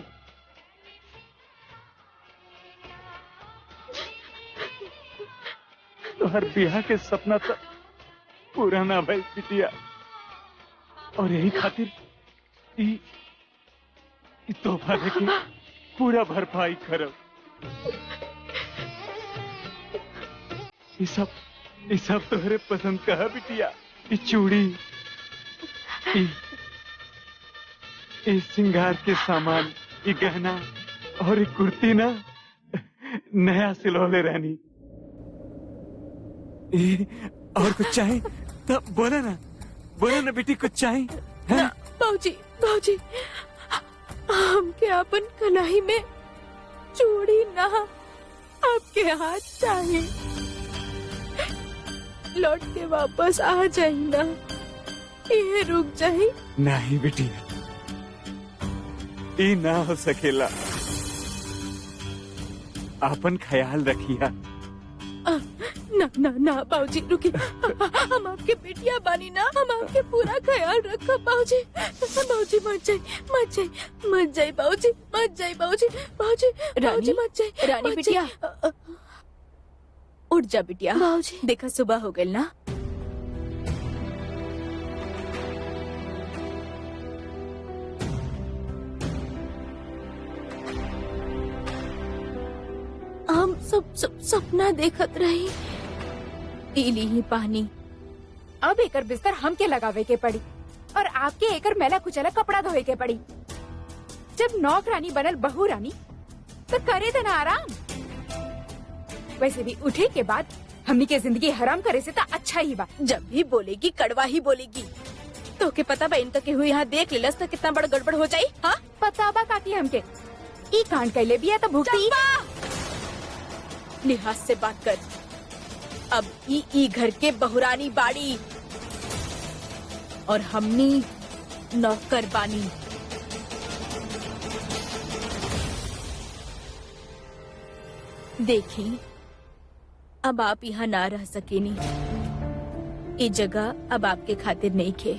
तोहर ब्याह के सपना तो पूरा ना भइल बिटिया, और यही खातिर ई तोहफा देके पूरा भरपाई करब। ये सब तोहरे पसंद का है बिटिया। ये चूड़ी, ये श्रृंगार के सामान, ये गहना और ये कुर्ती ना नया सिलौले रहनी। और कुछ चाहे तो बोला ना बेटी, कुछ चाहे? बाबूजी बाबूजी हमके अपन कलाई में चूड़ी ना आपके हाथ चाहिए। लौट के वापस आ जाए ना, ये रुक जाए। नहीं बेटी, ये ना हो सकेला। अपन ख्याल रखिया। ना ना ना बाबूजी रुकिए। हम आपके बेटिया बानी ना, हम आपके पूरा ख्याल रखो बाबूजी। बाबूजी मत जाए बाबूजी, मत जाए बाबूजी। बाबूजी मत जाए। रानी बिटिया उठ जा बिटिया। बाबूजी देखा सुबह हो गई ना। हम सब सपना देखत रही। इली ही पानी। अब एकर बिस्तर हमके लगावे के पड़ी और आपके एकर मैला कुचला कपड़ा धोए के पड़ी। जब नौकरानी बनल बहू रानी तो करे देना आराम। वैसे भी उठे के बाद हमनी के जिंदगी हराम करे से तो अच्छा ही बा। जब भी बोलेगी कड़वा ही बोलेगी। तो के पता बा इनका के हुई यहाँ देख लेलस तो कितना बड़ा गड़बड़ हो जाये। हाँ पता बा काकी हमके ई कांड कैले भी है तो भुगती। लिहाज से बात कर। अब ई घर के बहुरानी बाड़ी और हमनी नौकर बानी। देखी, अब आप यहाँ ना रह सकेनी। ये जगह अब आपके खातिर नहीं खे।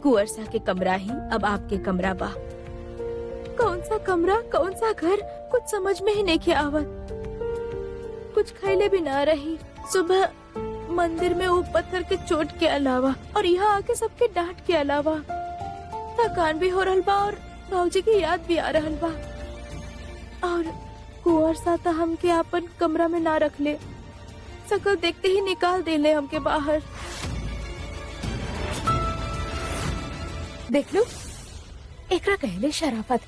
कुंवर सा के कमरा ही अब आपके कमरा बा। कौन सा कमरा, कौन सा घर, कुछ समझ में ही नहीं खे आवत। कुछ खैले भी ना रही। सुबह मंदिर में वो पत्थर के चोट के अलावा और यहाँ आके सबके डांट के अलावा थकान भी हो रहल बा और बाबूजी की याद भी आ रहल बा। और कुंवर सा था हमके आपन कमरा में ना रख ले। सकल देखते ही निकाल देले हमके बाहर। देख लो, एकरा कहले शराफत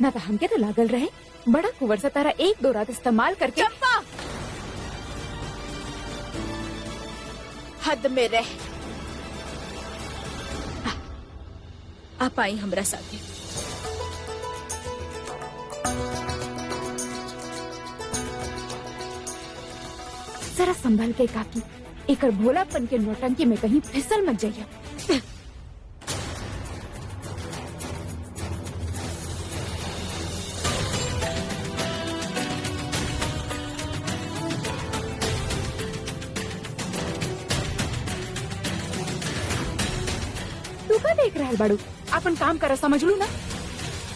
ना तो हमके तो लागल रहे बड़ा कुंवर सा तारा एक दो रात इस्तेमाल करके। चंपा, हद में रह। आप आई हमरा साथे। जरा संभल के काकी, एकर भोलापन के नौटंकी में कहीं फिसल मत जाइए। तू का देख रहा है बाड़ू? अपन काम करा, समझ लू ना।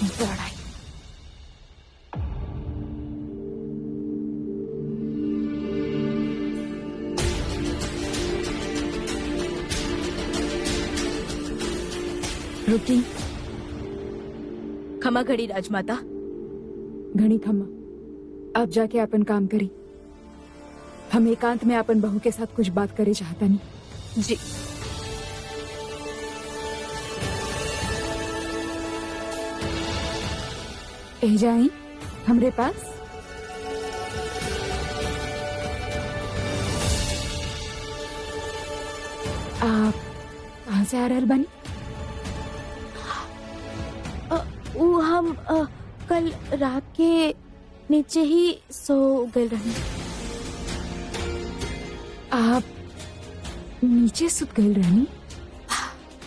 बड़ा रुकी। खमा घड़ी राजमाता। घणी खम्मा, अब जाके अपन काम करी। हम एकांत में अपन बहू के साथ कुछ बात करे चाहता नहीं। जी। जाई हमरे पास। आप कहाँ से आ रहल बानी? वो हम कल रात के नीचे ही सो गए रहे। आप नीचे सुत गए रहनी?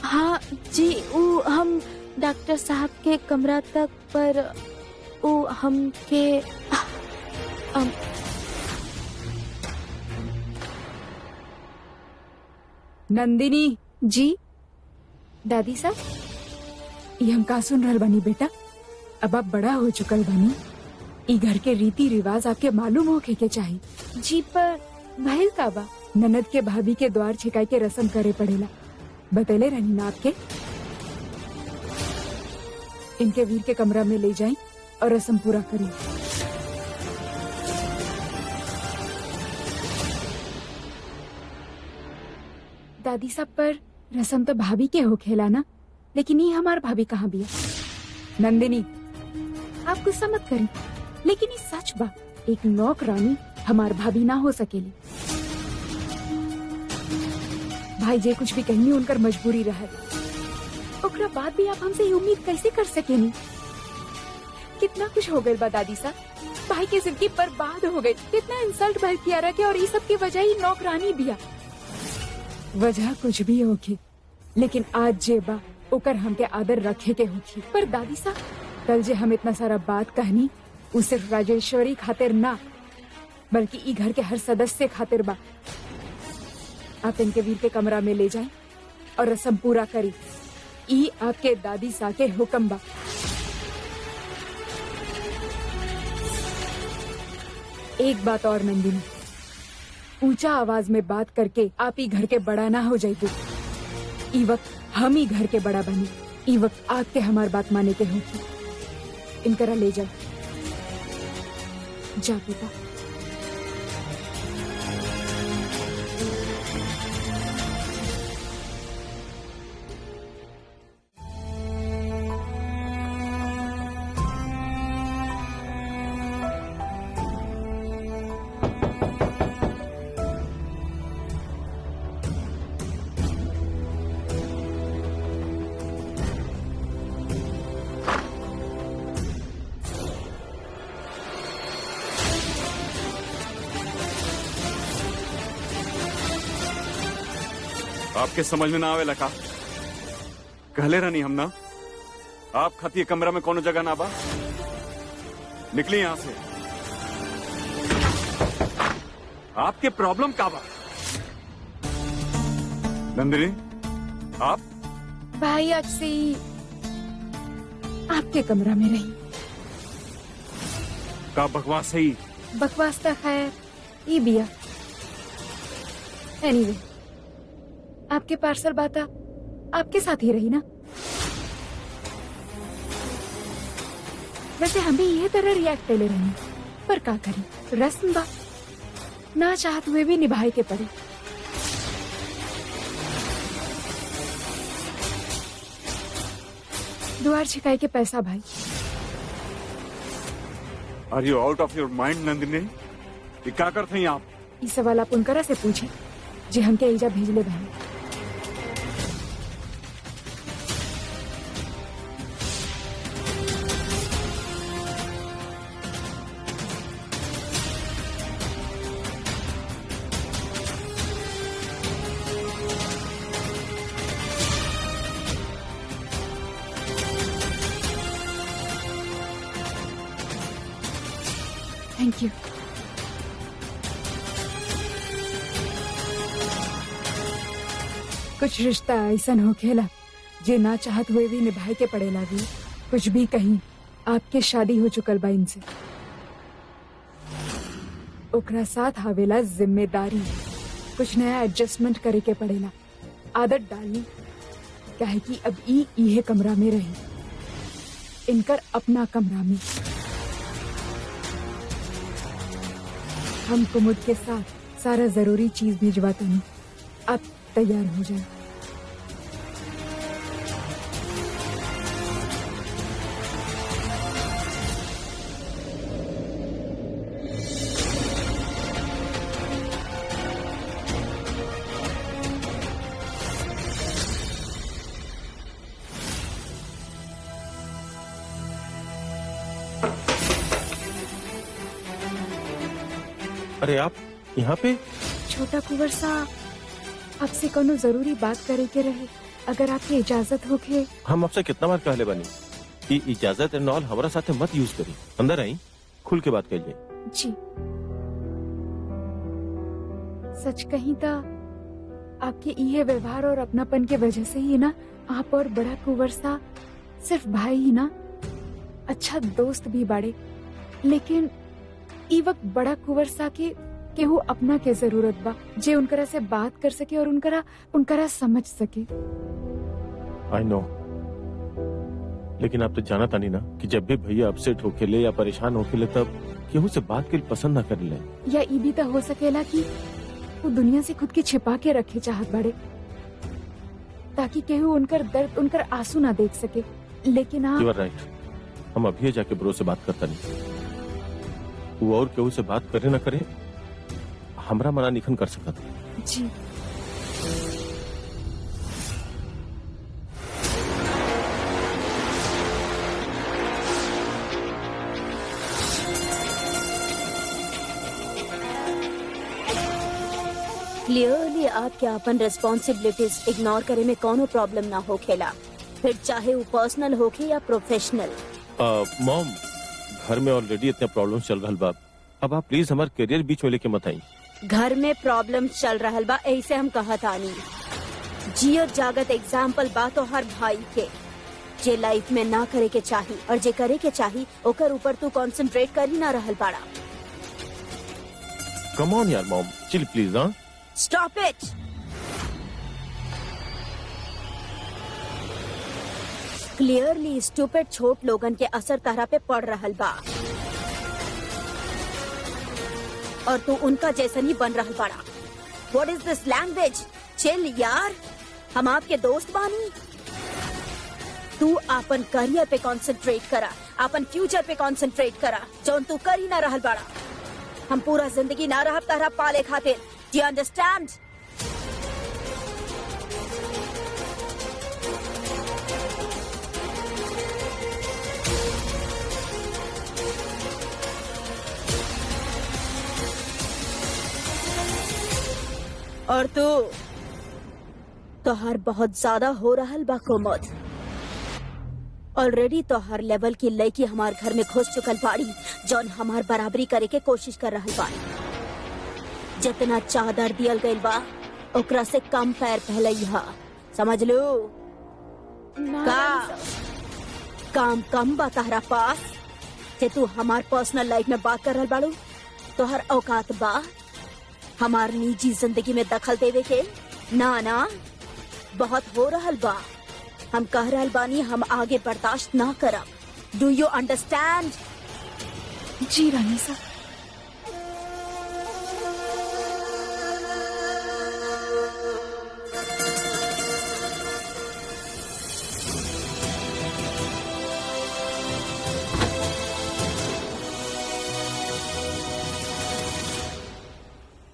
हाँ जी, वो हम डॉक्टर साहब के कमरा तक, पर वो हमके नंदिनी जी। दादी साहब, ये हम का सुन रहल बानी बेटा? अब आप बड़ा हो चुकल बानी। ई घर के रीति रिवाज आपके मालूम होके के चाहिए। जी, पर भइल का बा? ननद के भाभी के द्वार छिकाई के रस्म करे पड़ेला। बतेले रहनी ना आपके? इनके वीर के कमरा में ले जाएं और रस्म पूरा करें। दादी साहब, पर रस्म तो भाभी के हो खेला ना, लेकिन ये हमार भाभी कहाँ भी है? नंदिनी, आप गुस्सा मत करें, लेकिन ये सच बा। एक नौकरानी हमार भाभी ना हो सकेली। भाई जे कुछ भी कहनी उनकर मजबूरी रहे। ओकरा बाद भी आप हमसे ये उम्मीद कैसे कर सकेनी? कितना कुछ हो गए बा दादी साहब। भाई की जिंदगी बर्बाद हो गई। कितना इंसल्ट भर किया रखे, और ये सब की वजह ही नौकरानी बिया। वजह कुछ भी होगी, लेकिन आज जे बा ओकर हमके आदर रखे के होगी। पर दादी साहब, कल जे हम इतना सारा बात कहनी, वो सिर्फ राजेश्वरी खातिर ना, बल्कि ई घर के हर सदस्य खातिर बा। आप इनके वीर के कमरा में ले जाएं और रस्म पूरा करी। ई आपके दादी सा के हुक्म बा। एक बात और नंदिनी, ऊंचा आवाज में बात करके आप ही घर के बड़ा ना हो जाइए। ई वक्त हम ही घर के बड़ा बनी। ई वक्त आके हमार बात माने के होगी। इनकरा ले जाओ। जा बेटा। आपके समझ में ना आवे लगा कहले रहनी हम ना आप खाती कमरा में कोनो जगह ना बा निकली यहां से। आपके प्रॉब्लम का बा नंदिनी? आप भाई आज से ही आपके कमरा में रही। का बकवास है ही? बकवास तो खैर ये बिया। एनीवे आपके पार्सल बाता आपके साथ ही रही ना। वैसे हम भी ये तरह रिएक्ट कर ले रहे हैं पर का करी रस्म बा ना चाहत हुए भी निभाए के पड़ी। दुआर छिकाई के पैसा भाई। Are you out of your mind Nandini? ये क्या करते हैं आप? ये सवाल आप उनकरा से पूछे जी हमके एजा भेजले बहन। Thank you. कुछ रिश्ता ऐसा हो खेला जे ना चाहत हुए भी निभाए के पड़े लागी। कुछ भी कहीं आपके शादी हो चुकल बा इनसे। ओकरा साथ आवेला जिम्मेदारी। कुछ नया एडजस्टमेंट करे के पड़ेला आदत डालनी काहे कि अब इहे कमरा में रही इनकर अपना कमरा में। हम कुमुद के साथ सारा जरूरी चीज भिजवाते हैं। आप तैयार हो जाए। अरे आप यहाँ पे? छोटा कुंवर साहब आपसे कोनो जरूरी बात करे के रहे अगर आपकी इजाजत होके। हम आपसे कितना बार कहले बनी कि इजाजत एंड ऑल हमारा साथे मत यूज करी। अंदर आई खुल के बात करिए। जी सच कहीं था आपके ये व्यवहार और अपनापन के वजह से ही ना आप और बड़ा कुंवर साहब सिर्फ भाई ही ना अच्छा दोस्त भी बाड़े। लेकिन ई वक्त बड़ा कुंवर साहब के केहू अपना के जरूरत बा जे उनकरा से बात कर सके और उनकरा समझ सके। आई नो लेकिन आप तो जाना तानी ना कि जब भी भैया अपसेट होके या परेशान होके तब केहू से बात के पसंद ना कर ले। या ई भी तो हो सकेला कि वो दुनिया से खुद की छिपा के रखे चाहत बड़े ताकि केहू उनकर दर्द उनकर आंसू ना देख सके। लेकिन आप यू आर राइट। हम अभी जाके ब्रो से बात करता नहीं। वो और केहू से बात करे ना करे हमरा मना निखन कर सकता। जी क्लियरली आपके अपन रिस्पॉन्सिबिलिटीज इग्नोर करे में कोनो प्रॉब्लम ना हो खेला फिर चाहे वो पर्सनल होके या प्रोफेशनल। मॉम घर में ऑलरेडी इतने प्रॉब्लम चल रहा बा। अब आप प्लीज हमारे करियर बीच में लेके मत आई। घर में प्रॉब्लम चल रहा बा ऐसे हम कहत आनी। जियत जागत एग्जाम्पल बा तो हर भाई के जे लाइफ में ना करे के चाही और जे करे के चाही ओकर ऊपर तू कंसंट्रेट कर ही ना रहल बाड़ा। कम ऑन यार मॉम चिल प्लीज। हाँ स्टॉप इट। क्लियरली स्टूपिड छोट लोगन के असर तारा पे पड़ रहल बा और तू उनका जैसन ही बन रहल बाड़ा। What is this language? Chill यार हम आपके दोस्त बानी। तू अपन करियर पे कंसंट्रेट करा अपन फ्यूचर पे कंसंट्रेट करा जौन तू कर ही ना रहल बाड़ा। हम पूरा जिंदगी ना रह तारा पाले खातिर। Do you understand? और तू तोहर बहुत ज्यादा हो रहल बा कोमोद। ऑलरेडी तोहर लेवल की लड़की हमार घर में घुस चुकल बाड़ी, जौन हमार बराबरी करे के कोशिश कर रहल बाड़ी। जितना चादर दियल गइल बा ओकरा से कम पैर पहले हा, समझ लो। का काम कम बा तहरा पास जे तू हमार पर्सनल लाइफ में बात कर रहल बाड़ू? तोहर औकात बा हमार निजी जिंदगी में दखल देवे के? ना ना, बहुत हो रहल बा। हम कह रहल बानी हम आगे बर्दाश्त ना करब। Do you understand? जी रानी साहब।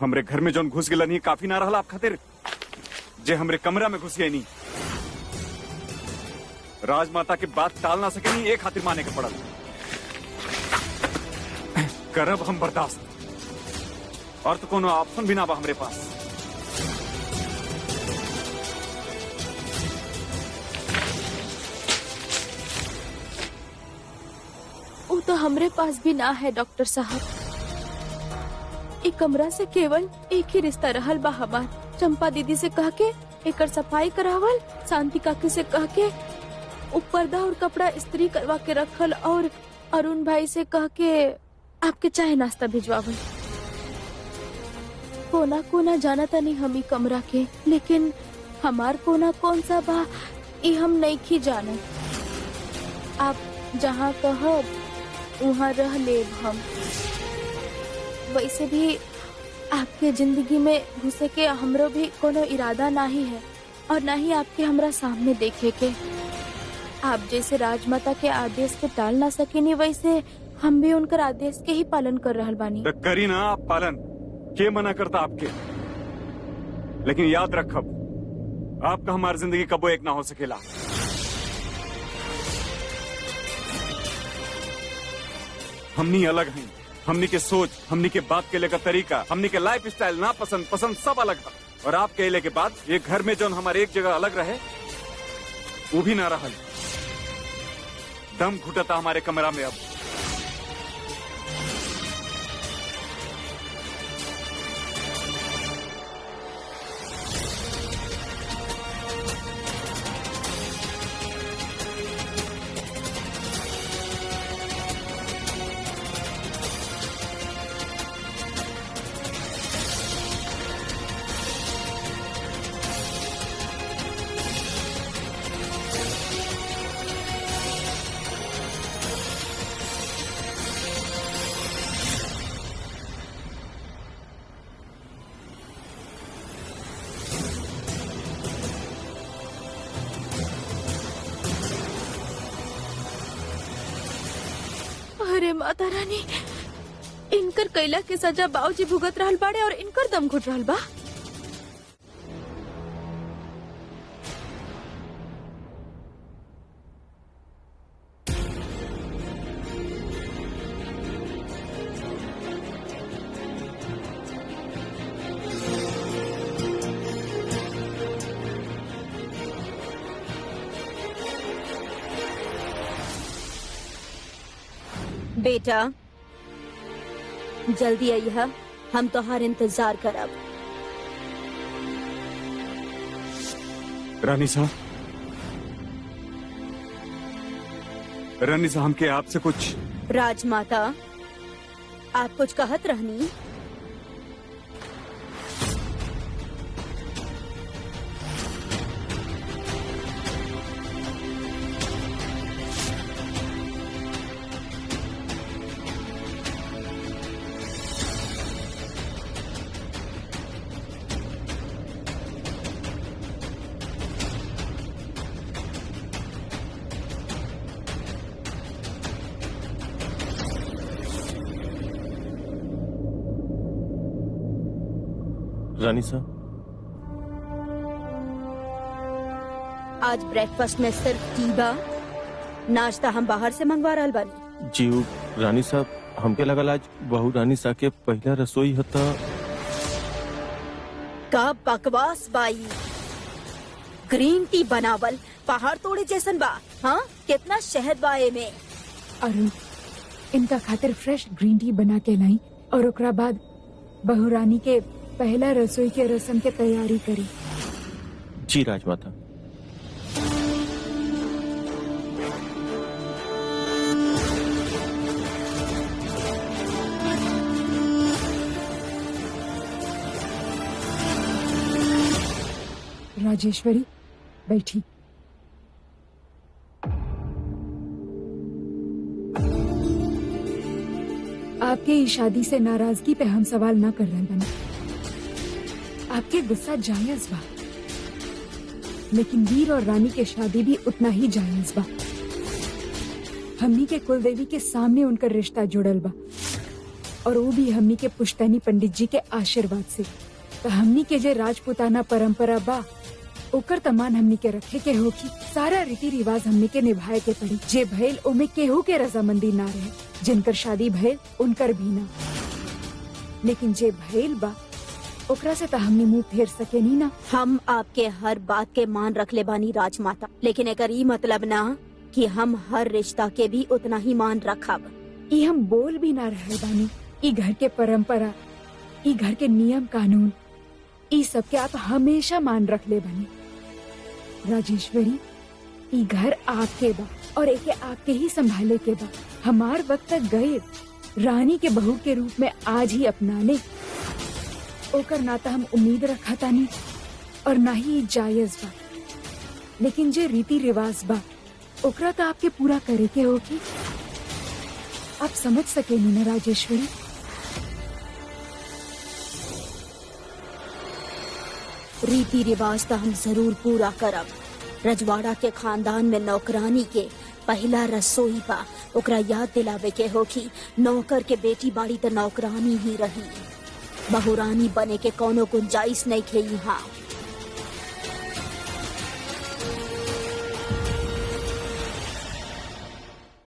हमरे घर में जौन घुस गेला नहीं काफी ना रहला आप खातिर, जे हमरे कमरा में घुस गए नहीं। राजमाता की बात टाल ना सके नहीं, एक खातिर माने के पड़ल। करब हम बर्दाश्त, और तो कोनो ऑप्शन भी ना बा हमरे पास। वो तो हमरे पास भी ना है डॉक्टर साहब। एक कमरा से केवल एक ही रिश्ता रहल बा हमार। चंपा दीदी से कह के एकर सफाई करावल, शांति काकी से कह के पर्दा और कपड़ा इस्त्री करवा के रखल, और अरुण भाई से कह के आपके चाय नाश्ता भिजवावल। कोना कोना जाना था नहीं हम ही कमरा के, लेकिन हमार कोना कौन सा बा ये हम नहीं की जाने। आप जहाँ कहब वहाँ रह लेब हम। वैसे भी आपके जिंदगी में घुसे के हमरो भी कोनो इरादा नहीं है, और ना ही आपके हमरा सामने देखे के। आप जैसे राजमाता के आदेश के टाल ना सकेनी, वैसे हम भी उनकर आदेश के ही पालन कर रहल बानी। तो करी ना आप पालन, के मना करता आपके। लेकिन याद रखब, आपका हमारी जिंदगी कबो एक ना हो सकेला। हमनी अलग हैं, हमनी के सोच, हमनी के बात के लेकर तरीका, हमनी के लाइफ स्टाइल, ना पसंद पसंद सब अलग है। और आप कहले के बाद ये घर में जो हमारे एक जगह अलग रहे वो भी ना रहल। दम घुटता हमारे कमरा में अब। अरे माता रानी, इनकर कैला के सजा बाबूजी भुगत रहल बाड़े और इनकर दम घुट रहल बा। बेटा जल्दी आइए, हम तोहार इंतजार करब। रानी साहब, रानी साहब हमके आपसे कुछ। राजमाता, आप कुछ कहत रहनी? रानी साहब, आज ब्रेकफास्ट में सिर्फ टी बा, नाश्ता हम बाहर से मंगवा रहल बानी। जी रानी साहब, हमके लगल आज बहू रानी साहब के पहला रसोई हता। का बकवास बाई, ग्रीन टी बनावल पहाड़ तोड़े जैसन बा। हाँ, कितना शहद बा एमे। अरुण, इनका खातिर फ्रेश ग्रीन टी बना के लाई और ओकरा बाद बहुरानी के पहला रसोई के रस्म के तैयारी करी। जी राजमाता। राजेश्वरी बैठी। आपके इस शादी से नाराजगी पे हम सवाल ना कर रहे बने। आपके गुस्सा जायज बा, लेकिन वीर और रानी के शादी भी उतना ही जायज बा। हमनी के कुलदेवी के सामने उनका रिश्ता जुड़ल बा, और वो भी हमनी के पुश्तैनी पंडित जी के आशीर्वाद से। तो हमनी के जे राजपूताना परंपरा बा ओकर तमान हमनी के रखे के होगी। सारा रीति रिवाज हमनी के निभाए के पड़ी। जे भइल ओमे केहू के रजामंदी ना रहे, जिनकर शादी भइल उनकर भी ना। लेकिन जे भइल बा ओकरा से तो हमने मुंह फेर सके नी ना। हम आपके हर बात के मान रख ले बानी राजमाता, लेकिन एकर ई मतलब ना कि हम हर रिश्ता के भी उतना ही मान रखब। ई हम बोल भी ना रहे बानी। ई घर के परंपरा, ई घर के नियम कानून, ई सब के आप हमेशा मान रख ले बानी। राजेश्वरी, ई घर आपके बा और एके आपके ही संभाले के बा। हमार वक्त तक गए रानी के बहू के रूप में आज ही अपनाने ओकर ना तो हम उम्मीद रखा तानी और ना ही जायज बा। लेकिन जे रीति रिवाज बा ओकरा तो आपके पूरा करे के होगी। आप समझ सके नी ना राजेश्वरी। रीति रिवाज तो हम जरूर पूरा करब। रजवाड़ा के खानदान में नौकरानी के पहला रसोई बा, ओकरा याद दिलावे के होगी। नौकर के बेटी बाड़ी तो नौकरानी ही रही, बहुरानी बने के कोनो गुंजाइश नहीं खे यहाँ।